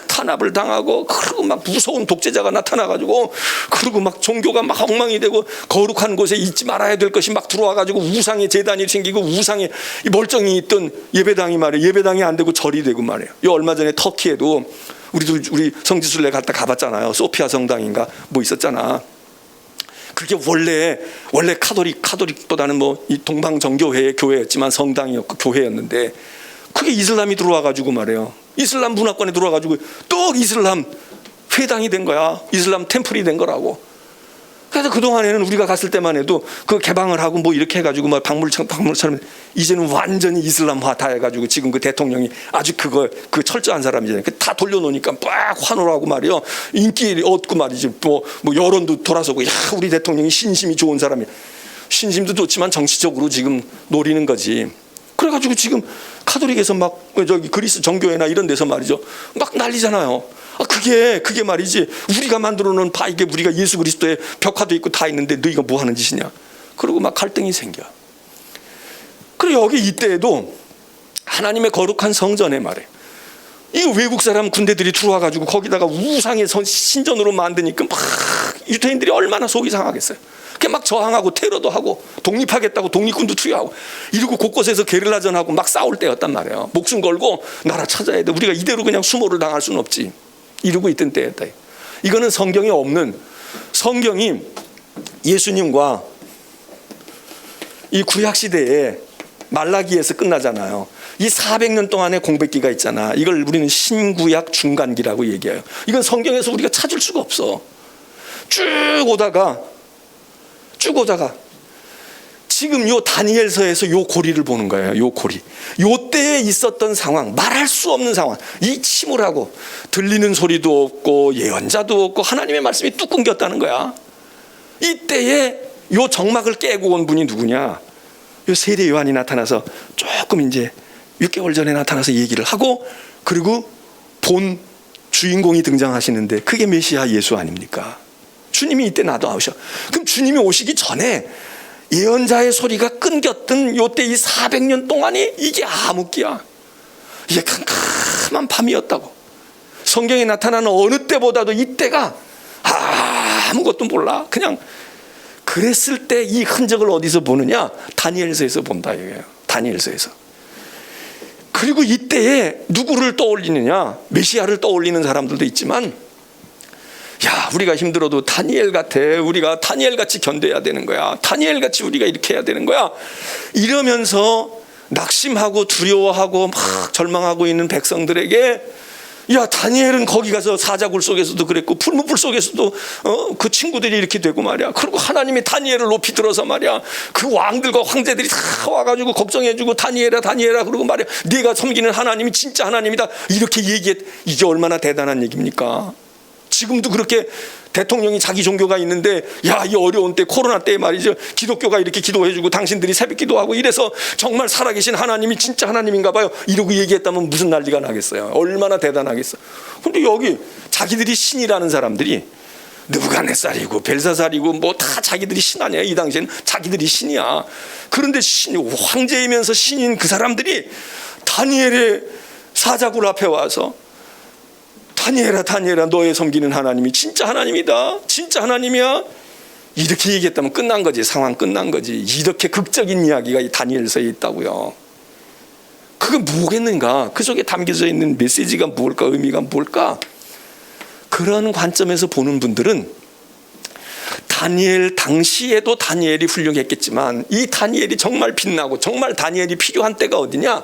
탄압을 당하고, 그리고 막 무서운 독재자가 나타나가지고, 그리고 막 종교가 막 엉망이 되고, 거룩한 곳에 잊지 말아야 될 것이 막 들어와가지고 우상의 재단이 생기고, 우상의 멀쩡히 있던 예배당이 말이에요, 예배당이 안 되고 절이 되고 말이에요. 이 얼마 전에 터키에도 우리 성지순례 갔다 가봤잖아요. 소피아 성당인가 뭐 있었잖아. 그게 원래 카톨릭보다는 뭐 이 동방 정교회의 교회였지만 성당이었고 교회였는데, 그게 이슬람이 들어와가지고 말이에요, 이슬람 문화권에 들어와가지고 또 이슬람 회당이 된 거야. 이슬람 템플이 된 거라고. 그래서 그동안에는 우리가 갔을 때만 해도 그 개방을 하고 뭐 이렇게 해가지고 막 박물처럼, 이제는 완전히 이슬람화 다 해가지고, 지금 그 대통령이 아주 그 철저한 사람이잖아요. 다 돌려놓으니까 막 환호하고 말이요, 인기 얻고 말이지, 뭐 여론도 돌아서고, 야, 우리 대통령이 신심이 좋은 사람이야. 신심도 좋지만 정치적으로 지금 노리는 거지. 그래가지고 지금 카톨릭에서 막 저기 그리스 정교회나 이런 데서 말이죠, 막 난리잖아요. 그게 말이지, 우리가 만들어 놓은 이게 우리가 예수 그리스도의 벽화도 있고 다 있는데 너희가 뭐 하는 짓이냐. 그리고 막 갈등이 생겨. 그리고 여기 이때에도 하나님의 거룩한 성전에 말이에요, 이 외국 사람 군대들이 들어와가지고 거기다가 우상의 신전으로 만드니까 막 유대인들이 얼마나 속이 상하겠어요. 막 저항하고 테러도 하고 독립하겠다고 독립군도 투여하고 이러고 곳곳에서 게릴라전하고 막 싸울 때였단 말이에요. 목숨 걸고 나라 찾아야 돼, 우리가 이대로 그냥 수모를 당할 수는 없지, 이러고 있던 때였다. 이거는 성경에 없는, 성경이 예수님과 이 구약시대에 말라기에서 끝나잖아요. 이 400년 동안의 공백기가 있잖아. 이걸 우리는 신구약 중간기라고 얘기해요. 이건 성경에서 우리가 찾을 수가 없어. 쭉 오다가 지금 요 다니엘서에서 요 고리를 보는 거예요. 요 고리, 요 때에 있었던 상황, 말할 수 없는 상황, 이 침울하고 들리는 소리도 없고 예언자도 없고 하나님의 말씀이 뚝 끊겼다는 거야. 이때에 요 정막을 깨고 온 분이 누구냐? 요 세례 요한이 나타나서 조금 이제 6개월 전에 나타나서 얘기를 하고, 그리고 본 주인공이 등장하시는데 그게 메시아 예수 아닙니까? 주님이 이때 나타나셔. 그럼 주님이 오시기 전에 예언자의 소리가 끊겼던 요때 이 400년 동안이 이게 암흑기야. 이게 캄캄한 밤이었다고. 성경에 나타나는 어느 때보다도 이때가 아무것도 몰라. 그냥 그랬을 때 이 흔적을 어디서 보느냐? 다니엘서에서 본다 이거예요. 다니엘서에서. 그리고 이때에 누구를 떠올리느냐? 메시아를 떠올리는 사람들도 있지만, 야, 우리가 힘들어도 다니엘 같아, 우리가 다니엘같이 견뎌야 되는 거야, 다니엘같이 우리가 이렇게 해야 되는 거야, 이러면서 낙심하고 두려워하고 막 절망하고 있는 백성들에게, 야, 다니엘은 거기 가서 사자굴 속에서도 그랬고 풀무불 속에서도 그 친구들이 이렇게 되고 말이야. 그리고 하나님이 다니엘을 높이 들어서 말이야, 그 왕들과 황제들이 다 와가지고 걱정해주고 다니엘아 그러고 말이야, 네가 섬기는 하나님이 진짜 하나님이다, 이렇게 얘기해. 이게 얼마나 대단한 얘기입니까? 지금도 그렇게 대통령이 자기 종교가 있는데, 야, 이 어려운 때, 코로나 때 말이죠, 기독교가 이렇게 기도해주고 당신들이 새벽 기도하고 이래서 정말 살아계신 하나님이 진짜 하나님인가 봐요, 이러고 얘기했다면 무슨 난리가 나겠어요. 얼마나 대단하겠어. 근데 여기 자기들이 신이라는 사람들이 느부갓네살이고 벨사살이고 뭐 다 자기들이 신 아니야. 이 당시에는 자기들이 신이야. 그런데 황제이면서 신인 그 사람들이 다니엘의 사자굴 앞에 와서, 다니엘아 너의 섬기는 하나님이 진짜 하나님이다, 진짜 하나님이야, 이렇게 얘기했다면 끝난 거지. 상황 끝난 거지. 이렇게 극적인 이야기가 이 다니엘서에 있다고요. 그게 뭐겠는가? 그 속에 담겨져 있는 메시지가 뭘까? 의미가 뭘까? 그런 관점에서 보는 분들은 다니엘 당시에도 다니엘이 훌륭했겠지만, 이 다니엘이 정말 빛나고 정말 다니엘이 필요한 때가 어디냐?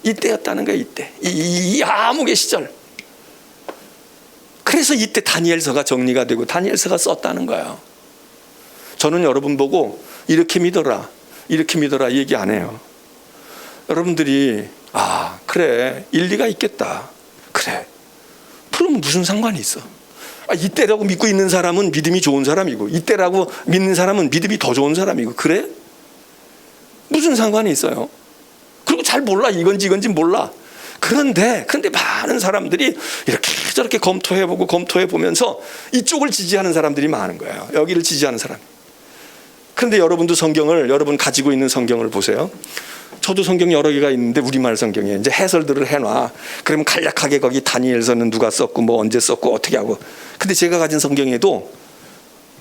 이때였다는 거야. 이때 이 암흑의 시절. 그래서 이때 다니엘서가 정리가 되고 다니엘서가 썼다는 거예요. 저는 여러분 보고 이렇게 믿어라, 이렇게 믿어라 얘기 안 해요. 여러분들이 그래, 일리가 있겠다. 그래. 그럼 무슨 상관이 있어? 이때라고 믿고 있는 사람은 믿음이 좋은 사람이고, 이때라고 믿는 사람은 믿음이 더 좋은 사람이고, 그래? 무슨 상관이 있어요? 그리고 잘 몰라. 이건지 몰라. 그런데 많은 사람들이 이렇게 저렇게 검토해보면서 이쪽을 지지하는 사람들이 많은 거예요. 여기를 지지하는 사람. 그런데 여러분도 여러분 가지고 있는 성경을 보세요. 저도 성경 여러 개가 있는데 우리말 성경에 이제 해설들을 해놔. 그러면 간략하게 거기 다니엘서는 누가 썼고 뭐 언제 썼고 어떻게 하고. 근데 제가 가진 성경에도,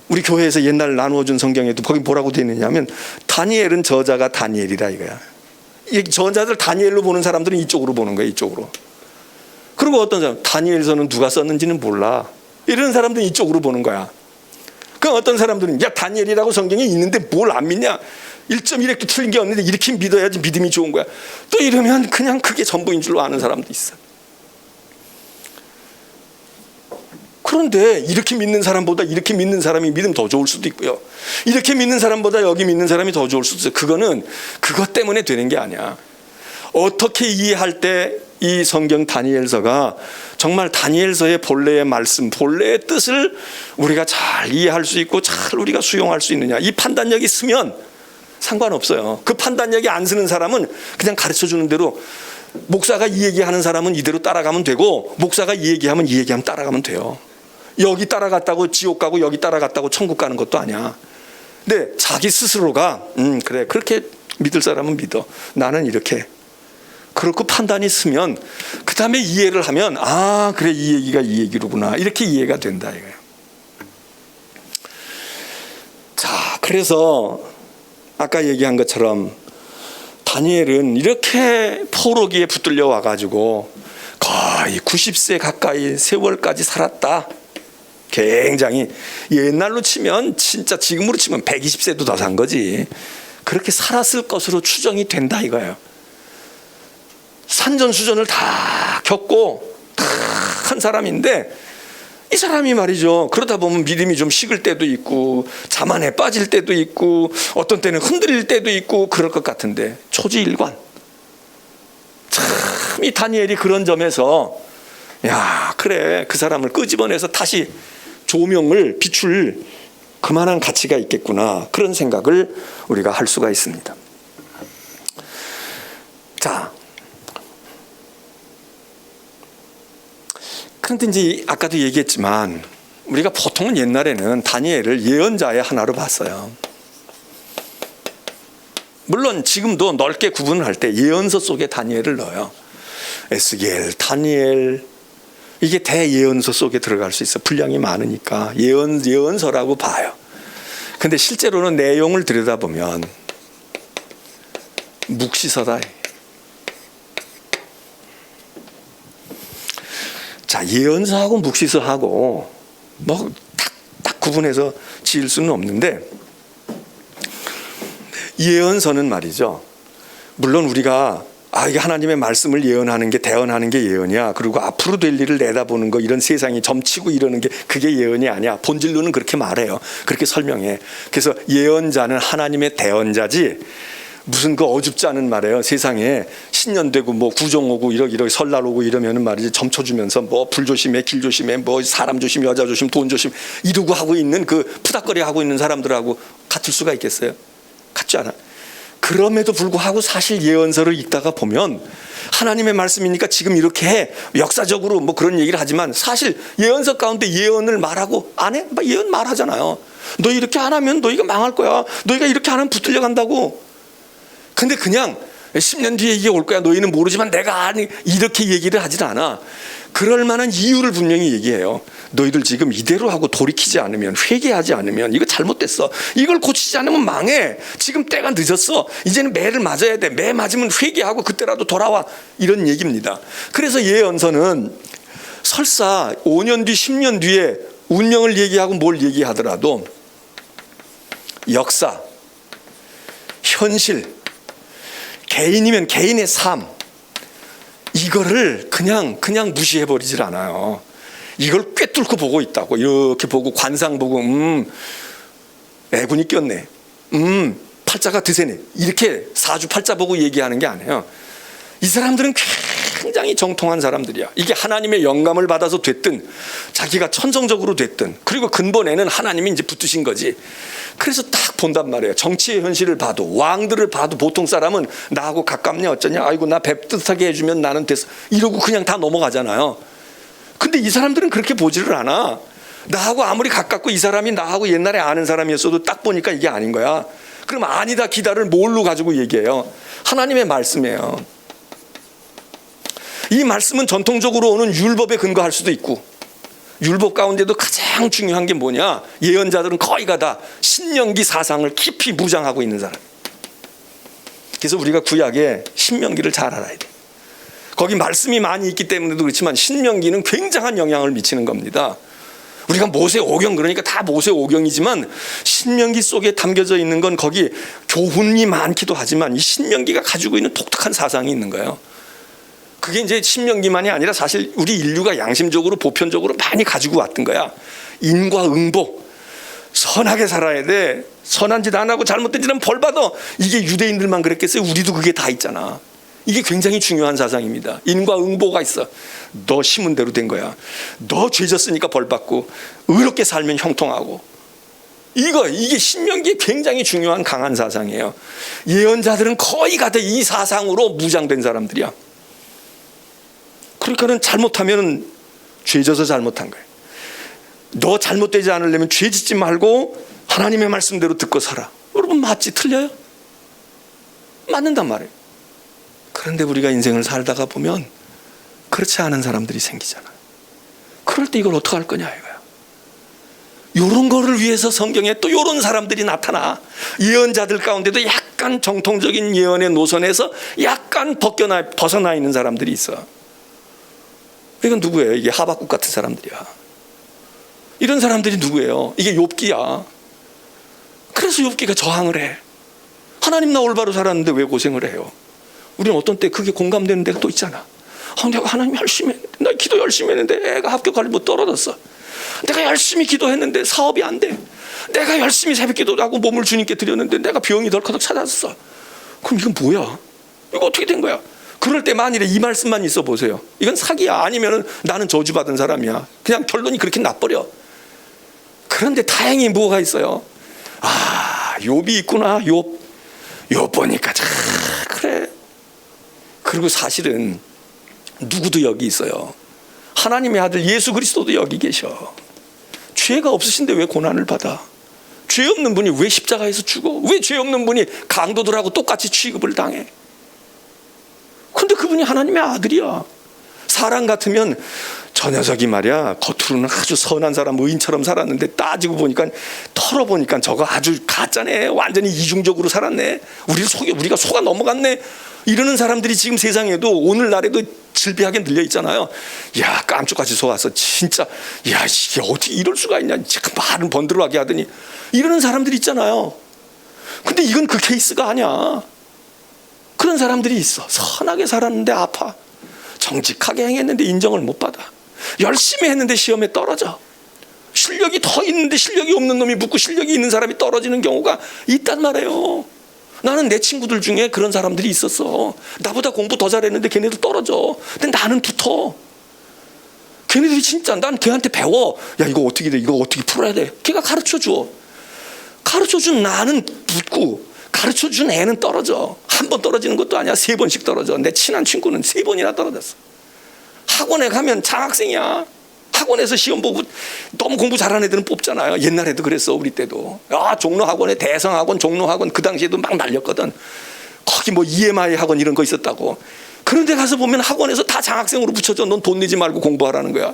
우리 교회에서 옛날 나누어준 성경에도 거기 뭐라고 되어 있느냐면 다니엘은 저자가 다니엘이라 이거야. 이 저자들 다니엘로 보는 사람들은 이쪽으로 보는 거야, 이쪽으로. 그리고 어떤 사람, 다니엘서는 누가 썼는지는 몰라. 이런 사람들은 이쪽으로 보는 거야. 그럼 어떤 사람들은 다니엘이라고 성경에 있는데 뭘 안 믿냐? 1.1핵도 틀린 게 없는데 이렇게 믿어야지 믿음이 좋은 거야. 또 이러면 그냥 그게 전부인 줄로 아는 사람도 있어. 그런데 이렇게 믿는 사람보다 이렇게 믿는 사람이 믿음 더 좋을 수도 있고요. 이렇게 믿는 사람보다 여기 믿는 사람이 더 좋을 수도 있어요. 그거는 그것 때문에 되는 게 아니야. 어떻게 이해할 때 이 성경 다니엘서가 정말 다니엘서의 본래의 말씀, 본래의 뜻을 우리가 잘 이해할 수 있고 잘 우리가 수용할 수 있느냐. 이 판단력이 있으면 상관없어요. 그 판단력이 안 쓰는 사람은 그냥 가르쳐주는 대로, 목사가 이 얘기하는 사람은 이대로 따라가면 되고, 목사가 이 얘기하면 따라가면 돼요. 여기 따라갔다고 지옥 가고 여기 따라갔다고 천국 가는 것도 아니야. 근데 자기 스스로가 그래, 그렇게 믿을 사람은 믿어. 나는 이렇게. 그렇고 판단이 쓰면 그 다음에 이해를 하면 그래, 이 얘기가 이 얘기로구나, 이렇게 이해가 된다 이거예요. 자, 그래서 아까 얘기한 것처럼 다니엘은 이렇게 포로기에 붙들려 와가지고 거의 90세 가까이 세월까지 살았다. 굉장히 옛날로 치면, 진짜 지금으로 치면 120세도 더 산 거지. 그렇게 살았을 것으로 추정이 된다 이거예요. 산전수전을 다 겪고 다 한 사람인데, 이 사람이 말이죠, 그러다 보면 믿음이 좀 식을 때도 있고 자만에 빠질 때도 있고 어떤 때는 흔들릴 때도 있고 그럴 것 같은데, 초지일관. 참 이 다니엘이 그런 점에서 그래, 그 사람을 끄집어내서 다시 조명을 비출 그만한 가치가 있겠구나, 그런 생각을 우리가 할 수가 있습니다. 자, 그런데 이제 아까도 얘기했지만 우리가 보통은 옛날에는 다니엘을 예언자의 하나로 봤어요. 물론 지금도 넓게 구분을 할 때 예언서 속에 다니엘을 넣어요. 에스겔, 다니엘, 이게 대예언서 속에 들어갈 수 있어. 분량이 많으니까 예언서라고 봐요. 근데 실제로는 내용을 들여다보면 묵시서다. 자, 예언서하고 묵시서하고 뭐 딱 구분해서 지을 수는 없는데, 예언서는 말이죠, 물론 우리가 이게 하나님의 말씀을 예언하는 게, 대언하는 게 예언이야, 그리고 앞으로 될 일을 내다보는 거, 이런 세상이 점치고 이러는 게 그게 예언이 아니야. 본질로는 그렇게 말해요. 그렇게 설명해. 그래서 예언자는 하나님의 대언자지 무슨 그 어줍지 않은 말이에요. 세상에 신년되고 뭐 구정 오고 이러기 설날 오고 이러면은 말이지, 점쳐 주면서 뭐 불 조심해, 길 조심해, 뭐 사람 조심, 여자 조심, 돈 조심 이러고 하고 있는 그 푸닥거리 하고 있는 사람들하고 같을 수가 있겠어요? 같지 않아. 그럼에도 불구하고 사실 예언서를 읽다가 보면 하나님의 말씀이니까 지금 이렇게 해, 역사적으로 뭐 그런 얘기를 하지만 사실 예언서 가운데 예언을 말하고 안 해? 예언 말하잖아요. 너 이렇게 안 하면 너희가 망할 거야. 너희가 이렇게 안 하면 붙들려 간다고. 근데 그냥 10년 뒤에 이게 올 거야, 너희는 모르지만 내가 아니, 이렇게 얘기를 하질 않아. 그럴 만한 이유를 분명히 얘기해요. 너희들 지금 이대로 하고 돌이키지 않으면, 회개하지 않으면 이거 잘못됐어. 이걸 고치지 않으면 망해. 지금 때가 늦었어. 이제는 매를 맞아야 돼. 매 맞으면 회개하고 그때라도 돌아와. 이런 얘기입니다. 그래서 예언서는 설사 5년 뒤, 10년 뒤에 운명을 얘기하고 뭘 얘기하더라도 역사, 현실, 개인이면 개인의 삶, 이거를 그냥 무시해버리질 않아요. 이걸 꿰뚫고 보고 있다고. 이렇게 보고 관상 보고 애군이 꼈네. 팔자가 드세네. 이렇게 사주팔자 보고 얘기하는 게 아니에요. 이 사람들은 굉장히 정통한 사람들이야. 이게 하나님의 영감을 받아서 됐든 자기가 천성적으로 됐든, 그리고 근본에는 하나님이 이제 붙으신 거지. 그래서 딱 본단 말이에요. 정치의 현실을 봐도, 왕들을 봐도 보통 사람은 나하고 가깝냐 어쩌냐, 아이고 나 뵙듯하게 해주면 나는 됐어, 이러고 그냥 다 넘어가잖아요. 근데 이 사람들은 그렇게 보지를 않아. 나하고 아무리 가깝고 이 사람이 나하고 옛날에 아는 사람이었어도 딱 보니까 이게 아닌 거야. 그럼 아니다 기다를 뭘로 가지고 얘기해요? 하나님의 말씀이에요. 이 말씀은 전통적으로 오는 율법에 근거할 수도 있고, 율법 가운데도 가장 중요한 게 뭐냐, 예언자들은 거의가 다 신명기 사상을 깊이 무장하고 있는 사람. 그래서 우리가 구약에 신명기를 잘 알아야 돼. 거기 말씀이 많이 있기 때문에도 그렇지만 신명기는 굉장한 영향을 미치는 겁니다. 우리가 모세오경 그러니까 다 모세오경이지만 신명기 속에 담겨져 있는 건 거기 교훈이 많기도 하지만 이 신명기가 가지고 있는 독특한 사상이 있는 거예요. 그게 이제 신명기만이 아니라 사실 우리 인류가 양심적으로 보편적으로 많이 가지고 왔던 거야. 인과응보, 선하게 살아야 돼. 선한 짓 안 하고 잘못된 짓 하면 벌 받아. 이게 유대인들만 그랬겠어요? 우리도 그게 다 있잖아. 이게 굉장히 중요한 사상입니다. 인과응보가 있어. 너 심은 대로 된 거야. 너 죄 졌으니까 벌 받고, 의롭게 살면 형통하고. 이게 신명기에 굉장히 중요한 강한 사상이에요. 예언자들은 거의 다 이 사상으로 무장된 사람들이야. 그러니까는 잘못하면 죄 져서 잘못한 거예요. 너 잘못되지 않으려면 죄 짓지 말고 하나님의 말씀대로 듣고 살아. 여러분 맞지? 틀려요? 맞는단 말이에요. 그런데 우리가 인생을 살다가 보면 그렇지 않은 사람들이 생기잖아요. 그럴 때 이걸 어떻게 할 거냐 이거야. 이런 거를 위해서 성경에 또 이런 사람들이 나타나. 예언자들 가운데도 약간 정통적인 예언의 노선에서 약간 벗어나 있는 사람들이 있어. 이건 누구예요? 이게 하박국 같은 사람들이야. 이런 사람들이 누구예요? 이게 욥기야. 그래서 욥기가 저항을 해. 하나님 나 올바로 살았는데 왜 고생을 해요? 우리는 어떤 때 그게 공감되는 데가 또 있잖아. 내가 하나님 열심히 했는데, 나 기도 열심히 했는데 애가 합격할 못 떨어졌어. 내가 열심히 기도했는데 사업이 안 돼. 내가 열심히 새벽 기도하고 몸을 주님께 드렸는데 내가 병이 덜커덕 찾았어. 그럼 이건 뭐야? 이거 어떻게 된 거야? 그럴 때 만일에 이 말씀만 있어 보세요. 이건 사기야. 아니면은 나는 저주받은 사람이야. 그냥 결론이 그렇게 나버려. 그런데 다행히 뭐가 있어요? 욥이 있구나. 욥 보니까 그래. 그리고 사실은 누구도 여기 있어요. 하나님의 아들 예수 그리스도도 여기 계셔. 죄가 없으신데 왜 고난을 받아? 죄 없는 분이 왜 십자가에서 죽어? 왜 죄 없는 분이 강도들하고 똑같이 취급을 당해? 근데 그분이 하나님의 아들이야. 사람 같으면 저 녀석이 말이야 겉으로는 아주 선한 사람 의인처럼 살았는데 따지고 보니까 털어보니까 저거 아주 가짜네. 완전히 이중적으로 살았네. 우리가 속아 넘어갔네. 이러는 사람들이 지금 세상에도 오늘날에도 질비하게 늘려 있잖아요. 야 깜짝같이 속았어. 진짜 야 이게 어떻게 이럴 수가 있냐. 말은 번들어가게 하더니 이러는 사람들이 있잖아요. 근데 이건 그 케이스가 아니야. 그런 사람들이 있어. 선하게 살았는데 아파. 정직하게 행했는데 인정을 못 받아. 열심히 했는데 시험에 떨어져. 실력이 더 있는데 실력이 없는 놈이 붙고 실력이 있는 사람이 떨어지는 경우가 있단 말이에요. 나는 내 친구들 중에 그런 사람들이 있었어. 나보다 공부 더 잘했는데 걔네들 떨어져. 근데 나는 붙어. 걔네들이 진짜 난 걔한테 배워. 야 이거 어떻게 돼? 이거 어떻게 풀어야 돼? 걔가 가르쳐줘. 가르쳐준 나는 붙고 가르쳐준 애는 떨어져. 한 번 떨어지는 것도 아니야. 3번씩 떨어져. 내 친한 친구는 3번이나 떨어졌어. 학원에 가면 장학생이야. 학원에서 시험 보고 너무 공부 잘하는 애들은 뽑잖아요. 옛날에도 그랬어. 우리 때도. 종로학원에 대성학원, 종로학원 그 당시에도 막 날렸거든. 거기 뭐 EMI 학원 이런 거 있었다고. 그런데 가서 보면 학원에서 다 장학생으로 붙여줘. 넌 돈 내지 말고 공부하라는 거야.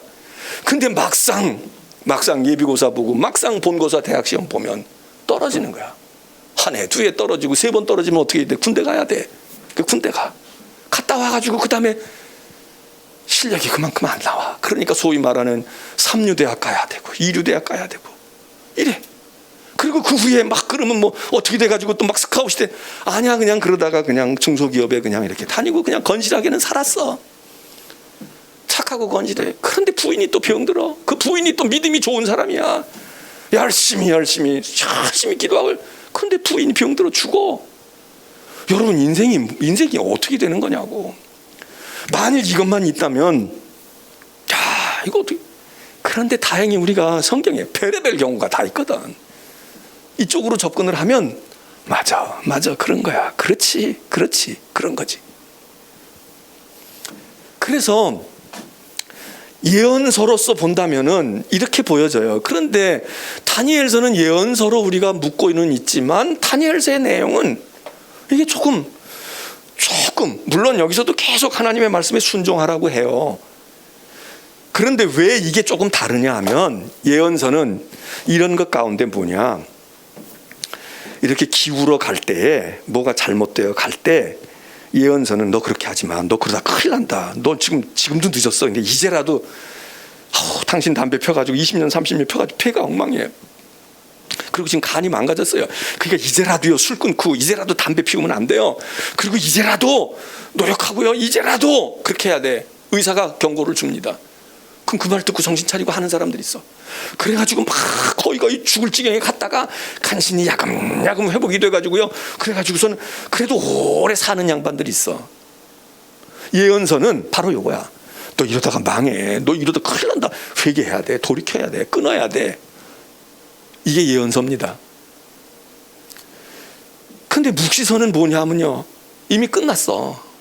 근데 막상 예비고사 보고 막상 본고사 대학 시험 보면 떨어지는 거야. 한 해, 2해 떨어지고 3번 떨어지면 어떻게 돼? 군대 가야 돼. 그 군대 갔다 와가지고 그 다음에 실력이 그만큼 안 나와. 그러니까 소위 말하는 3류대학 가야 되고 2류대학 가야 되고 이래. 그리고 그 후에 막 그러면 뭐 어떻게 돼가지고 또 막 스카웃이 돼. 아니야 그냥 그러다가 그냥 중소기업에 그냥 이렇게 다니고 그냥 건실하게는 살았어. 착하고 건실해. 그런데 부인이 또 병들어. 그 부인이 또 믿음이 좋은 사람이야. 열심히 기도하고, 근데 부인이 병들어 죽어. 여러분, 인생이 어떻게 되는 거냐고. 만일 이것만 있다면, 야, 이거 어떻게. 그런데 다행히 우리가 성경에 별의별 경우가 다 있거든. 이쪽으로 접근을 하면 맞아 그런 거야. 그렇지 그런 거지. 그래서 예언서로서 본다면은 이렇게 보여져요. 그런데 다니엘서는 예언서로 우리가 묻고는 있지만 다니엘서의 내용은 이게 조금 물론 여기서도 계속 하나님의 말씀에 순종하라고 해요. 그런데 왜 이게 조금 다르냐 하면 예언서는 이런 것 가운데 뭐냐, 이렇게 기울어 갈 때에 뭐가 잘못되어 갈 때 예언서는 너 그렇게 하지 마. 너 그러다 큰일 난다. 너 지금도 늦었어. 근데 이제라도 당신 담배 펴가지고 20년 30년 펴가지고 폐가 엉망이에요. 그리고 지금 간이 망가졌어요. 그러니까 이제라도요, 술 끊고 이제라도 담배 피우면 안 돼요. 그리고 이제라도 노력하고요, 이제라도 그렇게 해야 돼. 의사가 경고를 줍니다. 그럼 그 말 듣고 정신 차리고 하는 사람들이 있어. 그래가지고 막 거의 죽을 지경에 갔다가 간신히 야금 회복이 돼가지고요, 그래가지고서는 그래도 오래 사는 양반들이 있어. 예언서는 바로 요거야. 너 이러다가 망해. 너 이러다 큰일 난다. 회개해야 돼. 돌이켜야 돼. 끊어야 돼. 이게 예언서입니다. 근데 묵시서는 뭐냐 하면요, 이미 끝났어.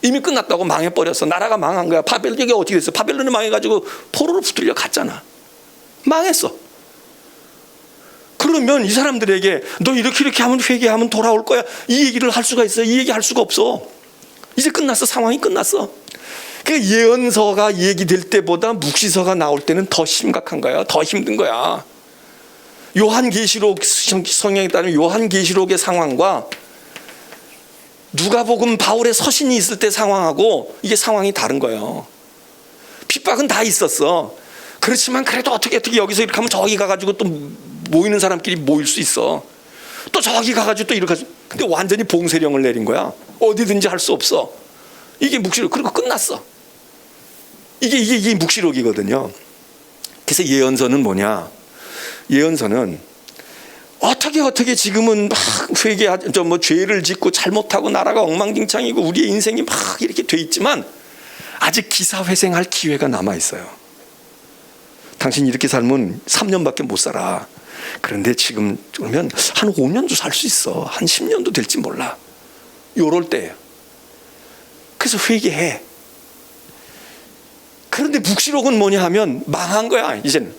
이미 끝났다고. 망해버렸어. 나라가 망한 거야. 바벨론이 어떻게 됐어? 바벨론이 망해가지고 포로로 붙들려 갔잖아. 망했어. 그러면 이 사람들에게 너 이렇게 하면 회개하면 돌아올 거야, 이 얘기를 할 수가 있어? 이 얘기 할 수가 없어. 이제 끝났어. 상황이 끝났어. 그 예언서가 얘기될 때보다 묵시서가 나올 때는 더 심각한 거야. 더 힘든 거야. 요한계시록, 성경에 따르면 요한계시록의 상황과 누가복음 바울의 서신이 있을 때 상황하고 이게 상황이 다른 거예요. 핍박은 다 있었어. 그렇지만 그래도 어떻게 여기서 이렇게 하면 저기 가가지고 또 모이는 사람끼리 모일 수 있어. 또 저기 가가지고 또 이렇게. 근데 완전히 봉쇄령을 내린 거야. 어디든지 할 수 없어. 이게 묵시록. 그리고 끝났어. 이게 묵시록이거든요. 그래서 예언서는 뭐냐? 예언서는 어떻게 지금은 막 회개하죠, 뭐 죄를 짓고 잘못하고 나라가 엉망진창이고 우리의 인생이 막 이렇게 돼 있지만 아직 기사회생할 기회가 남아 있어요. 당신 이렇게 살면 3년밖에 못 살아. 그런데 지금 그러면 한 5년도 살 수 있어. 한 10년도 될지 몰라. 요럴 때예요. 그래서 회개해. 그런데 묵시록은 뭐냐 하면 망한 거야. 이제는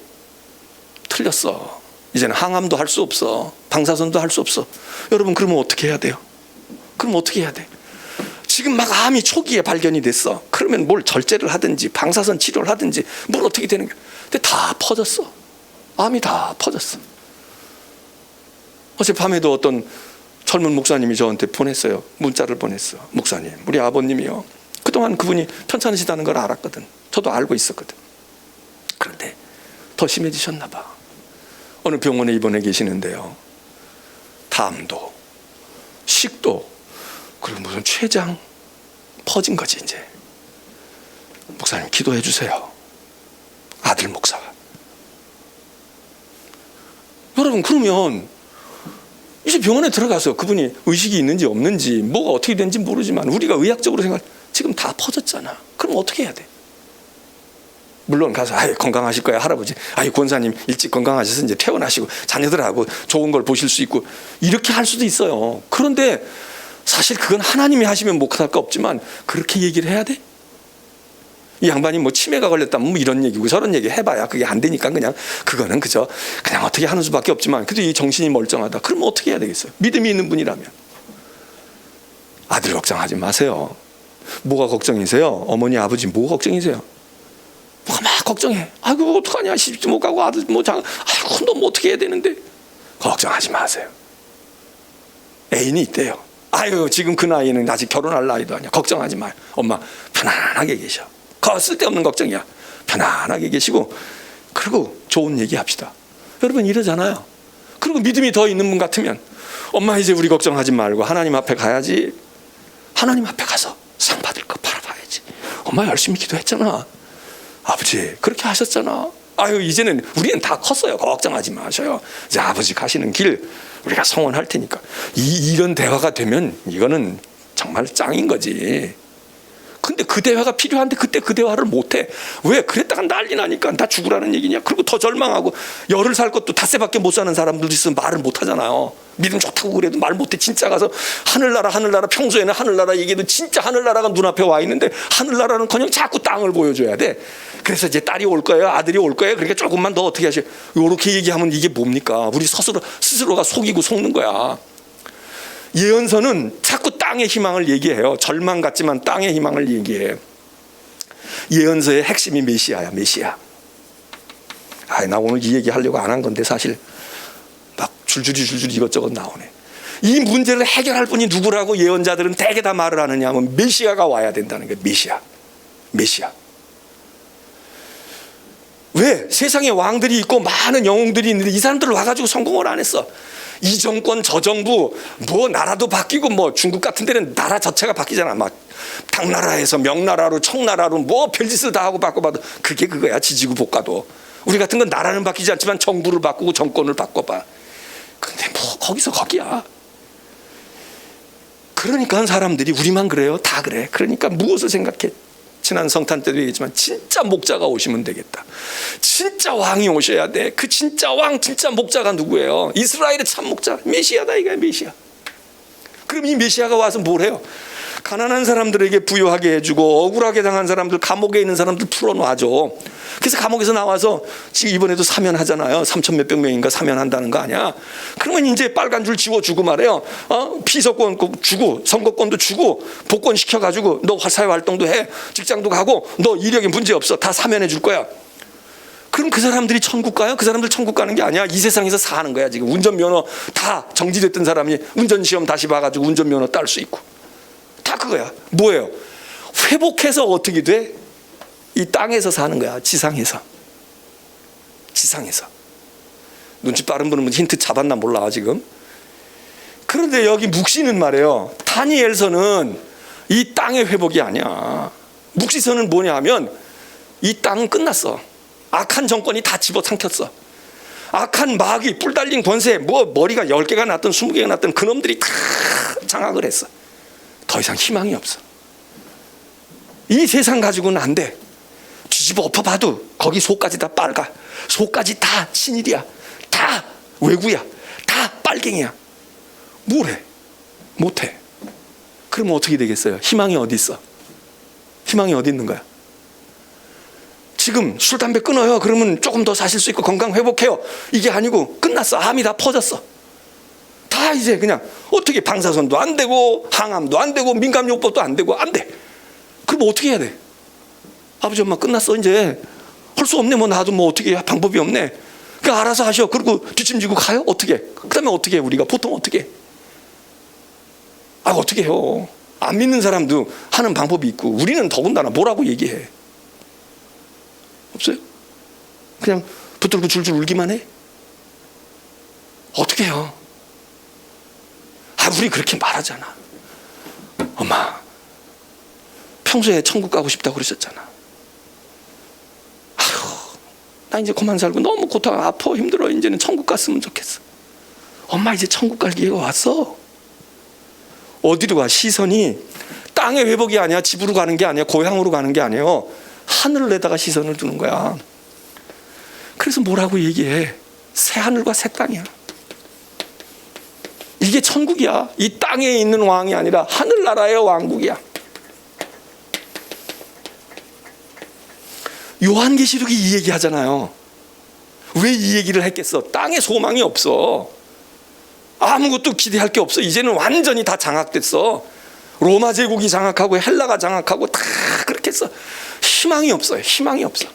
틀렸어. 이제는 항암도 할 수 없어. 방사선도 할 수 없어. 여러분, 그러면 어떻게 해야 돼요? 그럼 어떻게 해야 돼? 지금 막 암이 초기에 발견이 됐어. 그러면 뭘 절제를 하든지 방사선 치료를 하든지 뭘 어떻게 되는 거야. 근데 다 퍼졌어. 암이 다 퍼졌어. 어젯밤에도 어떤 젊은 목사님이 저한테 보냈어요. 문자를 보냈어. 목사님, 우리 아버님이요, 그동안 그분이 편찮으시다는 걸 알았거든. 저도 알고 있었거든. 그런데 더 심해지셨나 봐. 어느 병원에 입원해 계시는데요, 담도, 식도, 그리고 무슨 췌장 퍼진 거지. 이제 목사님 기도해 주세요. 아들 목사가. 여러분, 그러면 이제 병원에 들어가서 그분이 의식이 있는지 없는지 뭐가 어떻게 된지 모르지만 우리가 의학적으로 지금 다 퍼졌잖아. 그럼 어떻게 해야 돼? 물론 가서 건강하실 거야 할아버지, 권사님 일찍 건강하셔서 이제 퇴원하시고 자녀들하고 좋은 걸 보실 수 있고 이렇게 할 수도 있어요. 그런데 사실 그건 하나님이 하시면 못할 거 없지만 그렇게 얘기를 해야 돼? 이 양반이 뭐 치매가 걸렸다면 뭐 이런 얘기고 저런 얘기 해봐야 그게 안 되니까 그거는 그냥 어떻게 하는 수밖에 없지만, 그래도 이 정신이 멀쩡하다. 그럼 어떻게 해야 되겠어요? 믿음이 있는 분이라면. 아들 걱정하지 마세요. 뭐가 걱정이세요? 어머니 아버지 뭐 걱정이세요? 막 걱정해. 어떡하냐, 시집도 못 가고 아들 너 뭐 어떻게 해야 되는데. 걱정하지 마세요. 애인이 있대요. 지금 그 나이는 아직 결혼할 나이도 아니야. 걱정하지 마요. 엄마 편안하게 계셔. 쓸데없는 걱정이야. 편안하게 계시고, 그리고 좋은 얘기 합시다. 여러분, 이러잖아요. 그리고 믿음이 더 있는 분 같으면 엄마 이제 우리 걱정하지 말고 하나님 앞에 가야지. 하나님 앞에 가서 상 받을 거 바라봐야지. 엄마 열심히 기도했잖아. 아버지 그렇게 하셨잖아. 아유 이제는 우리는 다 컸어요. 걱정하지 마셔요. 이제 아버지 가시는 길 우리가 성원할 테니까. 이런 대화가 되면 이거는 정말 짱인 거지. 근데 그 대화가 필요한데 그때 그 대화를 못해. 왜? 그랬다가 난리 나니까 다 죽으라는 얘기냐. 그리고 더 절망하고 열을 살 것도 닷새밖에 못 사는 사람들도 있으면 말을 못 하잖아요. 믿음 좋다고 그래도 말 못해. 진짜 가서 하늘나라 평소에는 하늘나라 얘기해도 진짜 하늘나라가 눈앞에 와 있는데 하늘나라는커녕 자꾸 땅을 보여줘야 돼. 그래서 이제 딸이 올 거예요, 아들이 올 거예요. 그러니까 조금만 더 어떻게 하시. 요렇게 얘기하면 이게 뭡니까? 우리 스스로가 속이고 속는 거야. 예언서는 자꾸 땅의 희망을 얘기해요. 절망 같지만 땅의 희망을 얘기해요. 예언서의 핵심이 메시아야, 메시아. 나 오늘 이 얘기 하려고 안 한 건데 사실 막 줄줄이 이것저것 나오네. 이 문제를 해결할 분이 누구라고 예언자들은 대개 다 말을 하느냐 하면 메시아가 와야 된다는 거예요. 메시아. 왜? 세상에 왕들이 있고 많은 영웅들이 있는데 이 사람들 와가지고 성공을 안 했어. 이 정권 저 정부 뭐 나라도 바뀌고 뭐 중국 같은 데는 나라 자체가 바뀌잖아. 막 당나라에서 명나라로 청나라로 뭐 별짓을 다 하고 바꿔봐도 그게 그거야. 지지고 볶아도. 우리 같은 건 나라는 바뀌지 않지만 정부를 바꾸고 정권을 바꿔봐. 근데 뭐 거기서 거기야. 그러니까 사람들이 우리만 그래요? 다 그래. 그러니까 무엇을 생각해? 지난 성탄 때도 얘기했지만 진짜 목자가 오시면 되겠다. 진짜 왕이 오셔야 돼. 그 진짜 왕, 진짜 목자가 누구예요? 이스라엘의 참 목자 메시아다. 이거야, 메시아. 그럼 이 메시아가 와서 뭘 해요? 가난한 사람들에게 부유하게 해주고 억울하게 당한 사람들, 감옥에 있는 사람들 풀어놔줘. 그래서 감옥에서 나와서 지금 이번에도 사면하잖아요. 3천 몇백 명인가 사면한다는 거 아니야. 그러면 이제 빨간 줄 지워주고 말해요. 피서권 주고 선거권도 주고 복권 시켜가지고 너 사회활동도 해. 직장도 가고 너 이력에 문제 없어. 다 사면해 줄 거야. 그럼 그 사람들이 천국 가요? 그 사람들 천국 가는 게 아니야. 이 세상에서 사는 거야. 지금 운전면허 다 정지됐던 사람이 운전시험 다시 봐가지고 운전면허 딸 수 있고. 다 그거야. 뭐예요? 회복해서 어떻게 돼? 이 땅에서 사는 거야. 지상에서. 눈치 빠른 분은 힌트 잡았나 몰라 지금. 그런데 여기 묵시는 말이에요. 다니엘서는 이 땅의 회복이 아니야. 묵시서는 뭐냐 하면 이 땅은 끝났어. 악한 정권이 다 집어삼켰어. 악한 마귀, 뿔 달린 권세, 뭐 머리가 10개가 났든 20개가 났든 그놈들이 다 장악을 했어. 더 이상 희망이 없어. 이 세상 가지고는 안 돼. 뒤집어 엎어봐도 거기 속까지 다 빨가. 속까지 다 친일이야. 다 외구야. 다 빨갱이야. 뭘 해? 못해. 그러면 어떻게 되겠어요? 희망이 어디 있어? 희망이 어디 있는 거야? 지금 술, 담배 끊어요. 그러면 조금 더 사실 수 있고 건강 회복해요. 이게 아니고 끝났어. 암이 다 퍼졌어. 다 이제 그냥 어떻게 방사선도 안 되고 항암도 안 되고 민감요법도 안 되고 안 돼. 그럼 어떻게 해야 돼? 아버지 엄마 끝났어. 이제 할 수 없네. 뭐 나도 뭐 어떻게 해. 방법이 없네. 그러니까 알아서 하셔. 그리고 뒷짐지고 가요. 어떻게? 그다음에 어떻게 해? 우리가 보통 어떻게 해? 어떻게 해요? 안 믿는 사람도 하는 방법이 있고 우리는 더군다나 뭐라고 얘기해? 없어요? 그냥 붙들고 줄줄 울기만 해? 어떻게 해요? 우리 그렇게 말하잖아. 엄마 평소에 천국 가고 싶다고 그러셨잖아. 나 이제 그만 살고 너무 고통 아파 힘들어. 이제는 천국 갔으면 좋겠어. 엄마 이제 천국 갈 기회가 왔어. 어디로 가? 시선이 땅의 회복이 아니야. 집으로 가는 게 아니야. 고향으로 가는 게 아니에요. 하늘을 내다가 시선을 두는 거야. 그래서 뭐라고 얘기해? 새 하늘과 새 땅이야. 이게 천국이야. 이 땅에 있는 왕이 아니라 하늘나라의 왕국이야. 요한계시록이 이 얘기 하잖아요. 왜 이 얘기를 했겠어? 땅에 소망이 없어. 아무것도 기대할 게 없어. 이제는 완전히 다 장악됐어. 로마 제국이 장악하고 헬라가 장악하고 다 그렇게 했어. 희망이 없어요. 희망이 없어.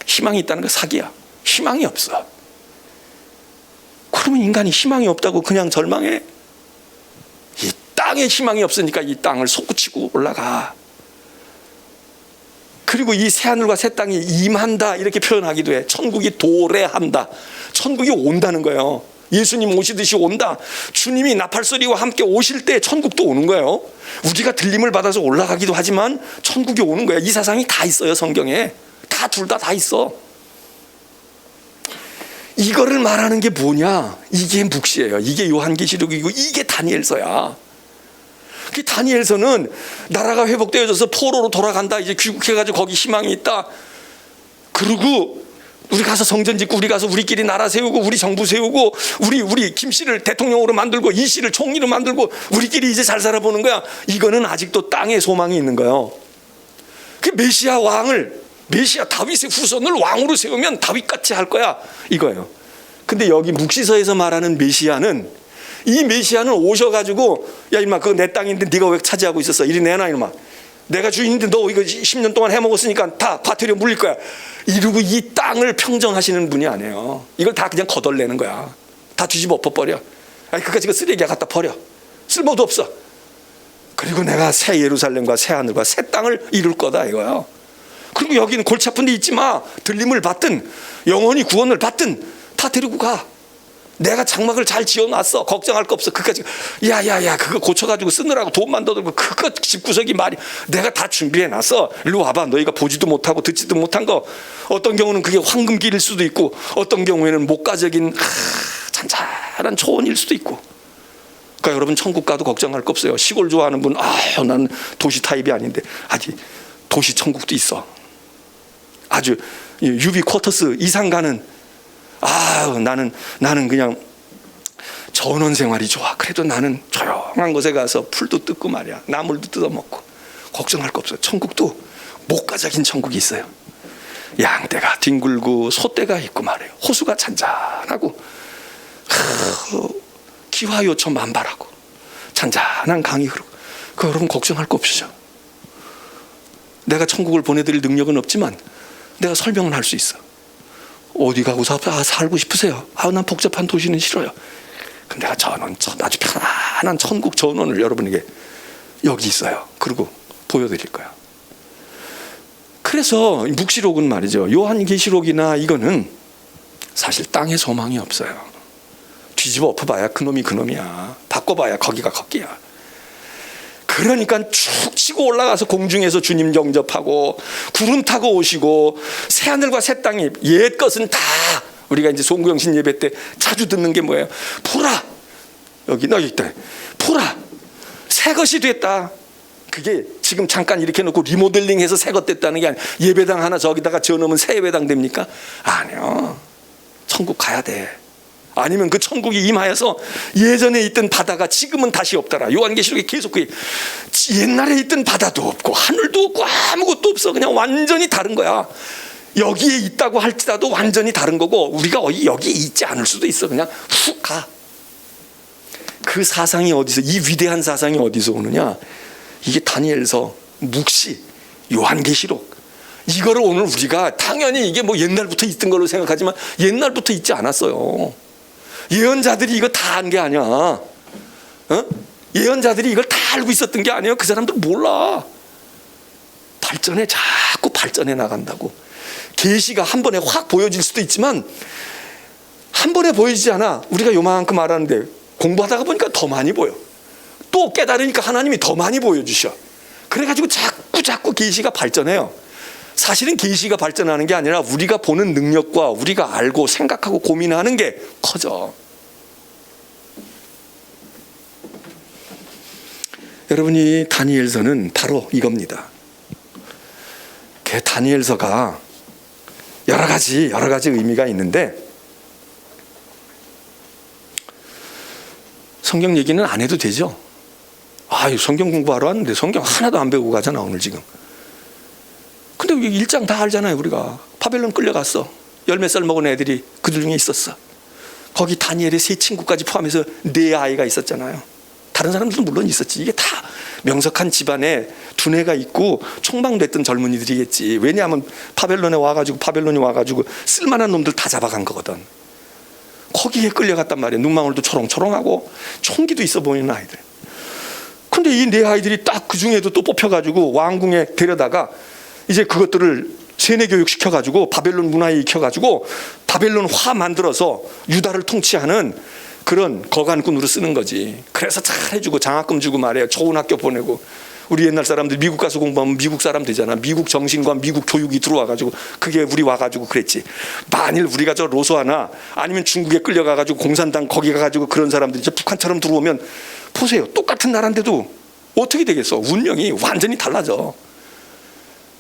희망이 있다는 거 사기야. 희망이 없어. 그러면 인간이 희망이 없다고 그냥 절망해? 이 땅에 희망이 없으니까 이 땅을 솟구치고 올라가. 그리고 이 새하늘과 새 땅이 임한다 이렇게 표현하기도 해. 천국이 도래한다. 천국이 온다는 거예요. 예수님 오시듯이 온다. 주님이 나팔소리와 함께 오실 때 천국도 오는 거예요. 우리가 들림을 받아서 올라가기도 하지만 천국이 오는 거야. 이 사상이 다 있어요, 성경에. 다 둘 다 있어. 이거를 말하는 게 뭐냐? 이게 묵시예요. 이게 요한계시록이고 이게 다니엘서야. 그 다니엘서는 나라가 회복되어져서 포로로 돌아간다. 이제 귀국해가지고 거기 희망이 있다. 그리고 우리 가서 성전 짓고 우리 가서 우리끼리 나라 세우고 우리 정부 세우고 우리 김 씨를 대통령으로 만들고 이 씨를 총리로 만들고 우리끼리 이제 잘 살아보는 거야. 이거는 아직도 땅에 소망이 있는 거예요. 그 메시아 다윗의 후손을 왕으로 세우면 다윗같이 할 거야 이거예요. 근데 여기 묵시서에서 말하는 메시아는 이 메시아는 오셔가지고 야 이놈아 그거 내 땅인데 네가 왜 차지하고 있었어? 이리 내놔 이놈아. 내가 주인인데 너 이거 10년 동안 해먹었으니까 다 과태료 물릴 거야. 이러고 이 땅을 평정하시는 분이 아니에요. 이걸 다 그냥 거덜내는 거야. 다 뒤집어 엎어버려. 아니 그까지 그 쓰레기야 갖다 버려. 쓸모도 없어. 그리고 내가 새 예루살렘과 새 하늘과 새 땅을 이룰 거다 이거야. 그리고 여기는 골치 아픈 데 있지 마. 들림을 받든 영원히 구원을 받든 다 데리고 가. 내가 장막을 잘 지어놨어. 걱정할 거 없어. 그까지 야야야 그거 고쳐가지고 쓰느라고 돈만 더 들고 그거 집구석이 말이 내가 다 준비해놨어. 일로 와봐. 너희가 보지도 못하고 듣지도 못한 거. 어떤 경우는 그게 황금길일 수도 있고 어떤 경우에는 목가적인 잔잔한 초원일 수도 있고. 그러니까 여러분 천국 가도 걱정할 거 없어요. 시골 좋아하는 분 난 도시 타입이 아닌데 아직 도시 천국도 있어. 아주 유비 쿼터스 이상 가는 나는 그냥 전원 생활이 좋아. 그래도 나는 조용한 곳에 가서 풀도 뜯고 말이야. 나물도 뜯어먹고 걱정할 거 없어요. 천국도 목가적인 천국이 있어요. 양떼가 뒹굴고 소떼가 있고 말이에요. 호수가 잔잔하고 기화요초 만발하고 잔잔한 강이 흐르고 그 여러분 걱정할 거 없으죠. 내가 천국을 보내드릴 능력은 없지만 내가 설명은 할 수 있어. 어디 가고 살고 싶으세요? 난 복잡한 도시는 싫어요. 그럼 내가 아주 편안한 천국 전원을 여러분에게 여기 있어요. 그리고 보여드릴 거야. 그래서 묵시록은 말이죠. 요한계시록이나 이거는 사실 땅에 소망이 없어요. 뒤집어 엎어봐야 그놈이야. 바꿔봐야 거기가 거기야. 그러니까 쭉 치고 올라가서 공중에서 주님 영접하고 구름 타고 오시고 새하늘과 새 땅이 옛 것은 다 우리가 이제 송구영신 예배 때 자주 듣는 게 뭐예요? 보라 여기 너 있다. 보라 새 것이 됐다. 그게 지금 잠깐 이렇게 놓고 리모델링해서 새 것 됐다는 게 아니에요. 예배당 하나 저기다가 지어놓으면 새 예배당 됩니까? 아니요. 천국 가야 돼. 아니면 그 천국이 임하여서 예전에 있던 바다가 지금은 다시 없더라. 요한계시록에 계속 옛날에 있던 바다도 없고 하늘도 없고 아무것도 없어. 그냥 완전히 다른 거야. 여기에 있다고 할지라도 완전히 다른 거고 우리가 여기에 있지 않을 수도 있어. 그냥 훅 가. 그 사상이 어디서 이 위대한 사상이 어디서 오느냐? 이게 다니엘서, 묵시, 요한계시록 이거를 오늘 우리가 당연히 이게 뭐 옛날부터 있던 걸로 생각하지만 옛날부터 있지 않았어요. 예언자들이 이거 다 한 게 아니야. 예언자들이 이걸 다 알고 있었던 게 아니에요. 그 사람들 몰라. 자꾸 발전해 나간다고. 계시가 한 번에 확 보여질 수도 있지만 한 번에 보여지지 않아. 우리가 요만큼 알았는데 공부하다가 보니까 더 많이 보여. 또 깨달으니까 하나님이 더 많이 보여주셔. 그래가지고 자꾸 계시가 발전해요. 사실은 계시가 발전하는 게 아니라 우리가 보는 능력과 우리가 알고 생각하고 고민하는 게 커져. 여러분이 다니엘서는 바로 이겁니다. 다니엘서가 여러 가지 의미가 있는데 성경 얘기는 안 해도 되죠. 성경 공부하러 왔는데 성경 하나도 안 배우고 가잖아 오늘 지금. 근데 1장 다 알잖아요. 우리가 바벨론 끌려갔어. 10몇 살 먹은 애들이 그들 중에 있었어. 거기 다니엘의 세 친구까지 포함해서 4아이가 있었잖아요. 다른 사람들도 물론 있었지. 이게 다 명석한 집안에 두뇌가 있고 총망됐던 젊은이들이겠지. 왜냐하면 바벨론이 와가지고 쓸만한 놈들 다 잡아간 거거든. 거기에 끌려갔단 말이에요. 눈망울도 초롱초롱하고 총기도 있어 보이는 아이들. 근데 이 4아이들이 딱 그 중에도 또 뽑혀가지고 왕궁에 데려다가 이제 그것들을 세뇌 교육 시켜가지고 바벨론 문화에 익혀가지고 바벨론화 만들어서 유다를 통치하는 그런 거간꾼으로 쓰는 거지. 그래서 잘 해주고 장학금 주고 말이에요. 좋은 학교 보내고 우리 옛날 사람들 미국 가서 공부하면 미국 사람 되잖아. 미국 정신과 미국 교육이 들어와가지고 그게 우리 와가지고 그랬지. 만일 우리가 저 로소아나 아니면 중국에 끌려가가지고 공산당 거기 가가지고 그런 사람들이 이제 북한처럼 들어오면 보세요. 똑같은 나라인데도 어떻게 되겠어? 운명이 완전히 달라져.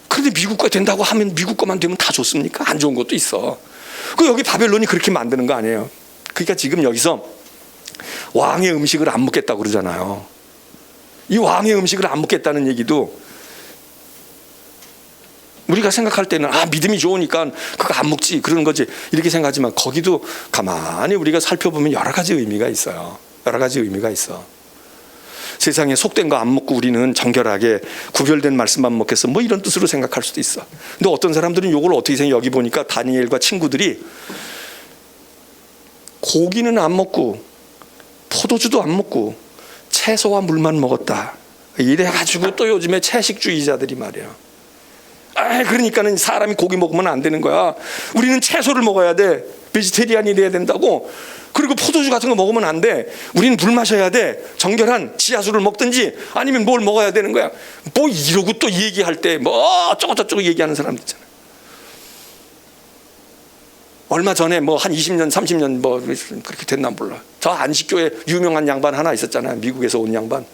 그런데 미국 거 된다고 하면 미국 거만 되면 다 좋습니까? 안 좋은 것도 있어. 그 여기 바벨론이 그렇게 만드는 거 아니에요. 그러니까 지금 여기서 왕의 음식을 안 먹겠다고 그러잖아요. 이 왕의 음식을 안 먹겠다는 얘기도 우리가 생각할 때는 믿음이 좋으니까 그거 안 먹지 그러는 거지 이렇게 생각하지만 거기도 가만히 우리가 살펴보면 여러 가지 의미가 있어요. 여러 가지 의미가 있어. 세상에 속된 거 안 먹고 우리는 정결하게 구별된 말씀만 먹겠어 뭐 이런 뜻으로 생각할 수도 있어. 근데 어떤 사람들은 이걸 어떻게 생각해? 여기 보니까 다니엘과 친구들이 고기는 안 먹고 포도주도 안 먹고 채소와 물만 먹었다. 이래가지고 또 요즘에 채식주의자들이 말이야. 그러니까는 사람이 고기 먹으면 안 되는 거야. 우리는 채소를 먹어야 돼. 베지테리안이 돼야 된다고. 그리고 포도주 같은 거 먹으면 안 돼. 우리는 물 마셔야 돼. 정결한 지하수를 먹든지 아니면 뭘 먹어야 되는 거야. 뭐 이러고 또 얘기할 때 뭐 어쩌고저쩌고 얘기하는 사람들 있잖아. 얼마 전에 뭐 한 20년 30년 뭐 그렇게 됐나 몰라. 저 안식교에 유명한 양반 하나 있었잖아요. 미국에서 온 양반.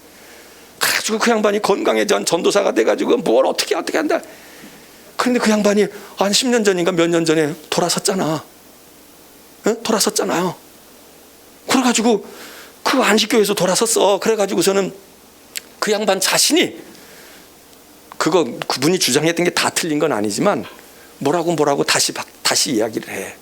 그래가지고 그 양반이 건강에 전도사가 돼가지고 뭘 어떻게 한다. 그런데 그 양반이 한 10년 전인가 몇 년 전에 돌아섰잖아. 돌아섰잖아요. 그래가지고 그 안식교에서 돌아섰어. 그래가지고서는 그 양반 자신이 그분이 주장했던 게 다 틀린 건 아니지만 뭐라고 다시 이야기를 해.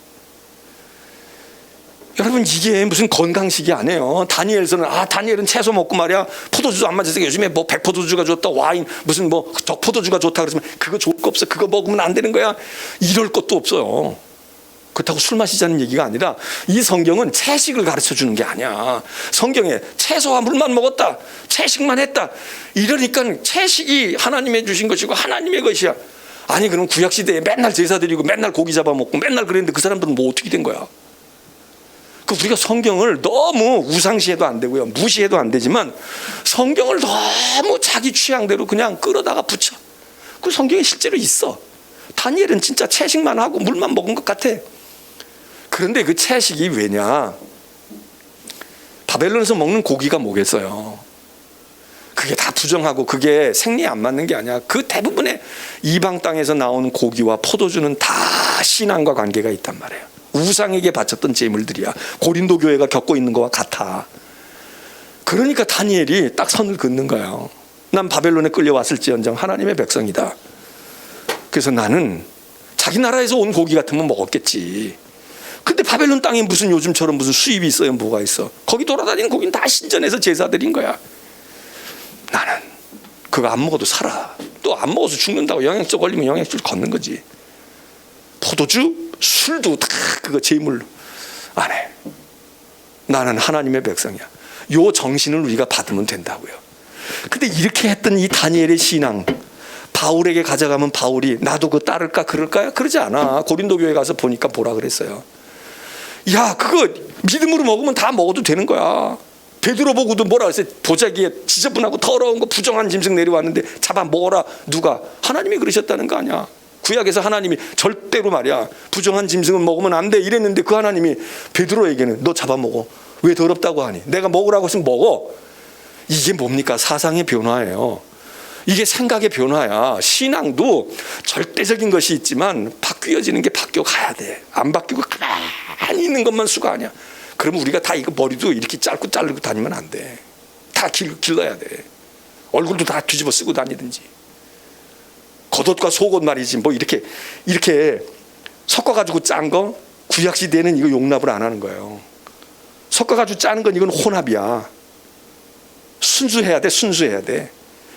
여러분 이게 무슨 건강식이 아니에요. 다니엘은 채소 먹고 말이야 포도주도 안 맞아서 요즘에 뭐 백포도주가 좋다 와인 무슨 뭐 적포도주가 좋다 그러지만 그거 좋을 거 없어. 그거 먹으면 안 되는 거야. 이럴 것도 없어요. 그렇다고 술 마시자는 얘기가 아니라 이 성경은 채식을 가르쳐 주는 게 아니야. 성경에 채소와 물만 먹었다. 채식만 했다. 이러니까 채식이 하나님이 주신 것이고 하나님의 것이야. 아니 그럼 구약시대에 맨날 제사 드리고 맨날 고기 잡아먹고 맨날 그랬는데 그 사람들은 뭐 어떻게 된 거야? 우리가 성경을 너무 우상시해도 안 되고요. 무시해도 안 되지만 성경을 너무 자기 취향대로 그냥 끌어다가 붙여. 그 성경에 실제로 있어. 다니엘은 진짜 채식만 하고 물만 먹은 것 같아. 그런데 그 채식이 왜냐? 바벨론에서 먹는 고기가 뭐겠어요? 그게 다 부정하고 그게 생리에 안 맞는 게 아니야. 그 대부분의 이방 땅에서 나오는 고기와 포도주는 다 신앙과 관계가 있단 말이에요. 우상에게 바쳤던 제물들이야. 고린도 교회가 겪고 있는 거와 같아. 그러니까 다니엘이 딱 선을 긋는 거예요. 난 바벨론에 끌려왔을지언정 하나님의 백성이다. 그래서 나는 자기 나라에서 온 고기 같으면 먹었겠지. 근데 바벨론 땅에 무슨 요즘처럼 무슨 수입이 있어요? 뭐가 있어? 거기 돌아다니는 고기는 다 신전에서 제사 드린 거야. 나는 그거 안 먹어도 살아. 또 안 먹어서 죽는다고 영양적 걸리면 영양줄 걷는 거지. 포도주, 술도 다 그거 제물로 안 해. 나는 하나님의 백성이야. 요 정신을 우리가 받으면 된다고요. 근데 이렇게 했던 이 다니엘의 신앙, 바울에게 가져가면 바울이 나도 그거 따를까 그럴까요? 그러지 않아. 고린도 교회 가서 보니까 뭐라 그랬어요? 야 그거 믿음으로 먹으면 다 먹어도 되는 거야. 베드로 보고도 뭐라 그랬어요? 보자기에 지저분하고 더러운 거 부정한 짐승 내려왔는데 잡아 먹어라. 누가? 하나님이 그러셨다는 거 아니야. 구약에서 하나님이 절대로 말이야 부정한 짐승은 먹으면 안 돼 이랬는데 그 하나님이 베드로에게는 너 잡아먹어. 왜 더럽다고 하니? 내가 먹으라고 했으면 먹어. 이게 뭡니까? 사상의 변화예요. 이게 생각의 변화야. 신앙도 절대적인 것이 있지만 바뀌어지는 게 바뀌어가야 돼. 안 바뀌고 가만히 있는 것만 수가 아니야. 그러면 우리가 다 이거 머리도 이렇게 짧고 자르고 다니면 안 돼. 다 길러야 돼. 얼굴도 다 뒤집어 쓰고 다니든지. 겉옷과 속옷 말이지 뭐 이렇게 섞어가지고 짠 거 구약 시대에는 이거 용납을 안 하는 거예요. 섞어가지고 짜는 건 이건 혼합이야. 순수해야 돼. 순수해야 돼.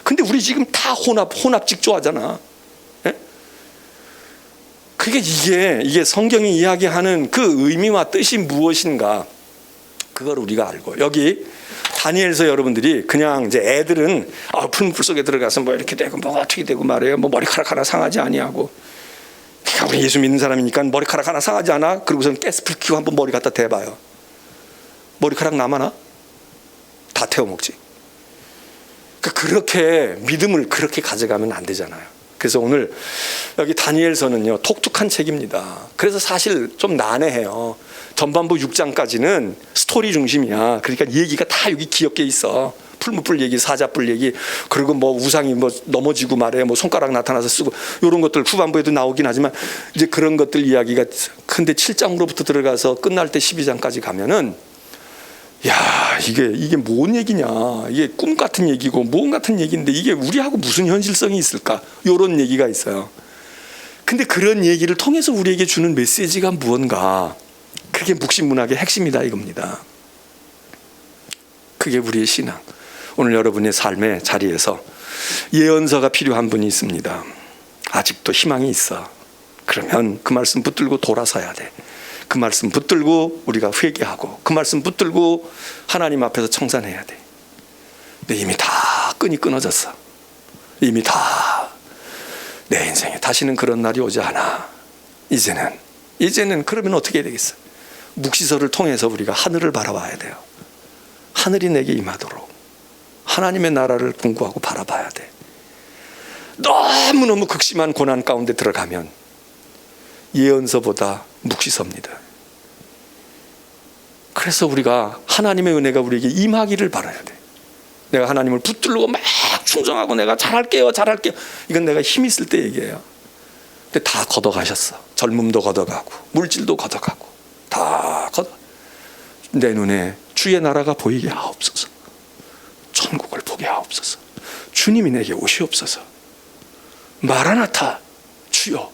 근데 우리 지금 다 혼합직 좋아하잖아. 예? 그게 이게 성경이 이야기하는 그 의미와 뜻이 무엇인가 그걸 우리가 알고 여기 다니엘서 여러분들이 그냥 이제 애들은 풀물 속에 들어가서 뭐 이렇게 되고 뭐 어떻게 되고 말이에요. 뭐 머리카락 하나 상하지 아니하고 우리 예수 믿는 사람이니까 머리카락 하나 상하지 않아? 그리고선 가스불 켜고 한번 머리 갖다 대봐요. 머리카락 남아나? 다 태워 먹지. 그렇게 믿음을 그렇게 가져가면 안 되잖아요. 그래서 오늘 여기 다니엘서는요, 독특한 책입니다. 그래서 사실 좀 난해해요. 전반부 6장까지는 스토리 중심이야. 그러니까 얘기가 다 여기 기억돼 있어. 풀무불 얘기, 사자뿔 얘기, 그리고 뭐 우상이 뭐 넘어지고 말해, 뭐 손가락 나타나서 쓰고, 이런 것들 후반부에도 나오긴 하지만 이제 그런 것들 이야기가. 근데 7장으로부터 들어가서 끝날 때 12장까지 가면은, 야, 이게 뭔 얘기냐, 이게 꿈 같은 얘기고 뭔 같은 얘기인데 이게 우리하고 무슨 현실성이 있을까, 이런 얘기가 있어요. 근데 그런 얘기를 통해서 우리에게 주는 메시지가 무언가, 그게 묵신문학의 핵심이다 이겁니다. 그게 우리의 신앙. 오늘 여러분의 삶의 자리에서 예언서가 필요한 분이 있습니다. 아직도 희망이 있어. 그러면 그 말씀 붙들고 돌아서야 돼. 그 말씀 붙들고 우리가 회개하고, 그 말씀 붙들고 하나님 앞에서 청산해야 돼. 근데 이미 다 끈이 끊어졌어. 이미 다 내 인생에 다시는 그런 날이 오지 않아. 이제는 그러면 어떻게 해야 되겠어? 묵시서를 통해서 우리가 하늘을 바라봐야 돼요. 하늘이 내게 임하도록 하나님의 나라를 궁구하고 바라봐야 돼. 너무너무 극심한 고난 가운데 들어가면 예언서보다 묵시서입니다. 그래서 우리가 하나님의 은혜가 우리에게 임하기를 바라야 돼. 내가 하나님을 붙들고 막 충성하고 내가 잘할게요. 이건 내가 힘 있을 때 얘기해요. 근데 다 걷어가셨어. 젊음도 걷어가고 물질도 걷어가고 다 걷어. 내 눈에 주의 나라가 보이게 하옵소서. 천국을 보게 하옵소서. 주님이 내게 오시옵소서. 마라나타, 주여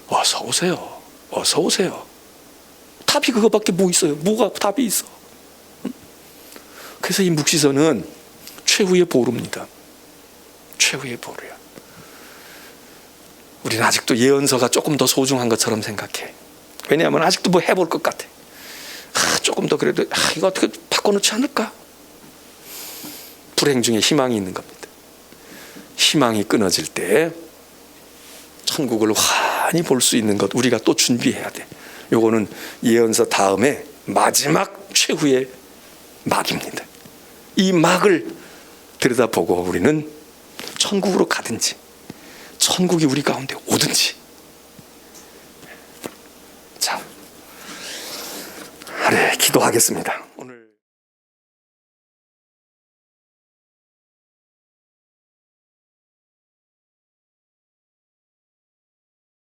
어서 오세요. 어서 오세요. 답이 그거밖에 뭐 있어요? 뭐가 답이 있어? 그래서 이 묵시서는 최후의 보루입니다. 최후의 보루야. 우리는 아직도 예언서가 조금 더 소중한 것처럼 생각해. 왜냐하면 아직도 뭐 해볼 것 같아. 조금 더 그래도 이거 어떻게 바꿔놓지 않을까? 불행 중에 희망이 있는 겁니다. 희망이 끊어질 때 천국을 환히 볼 수 있는 것, 우리가 또 준비해야 돼. 요거는 예언서 다음에 마지막 최후의 막입니다. 이 막을 들여다보고 우리는 천국으로 가든지 천국이 우리 가운데 오든지. 자, 기도하겠습니다.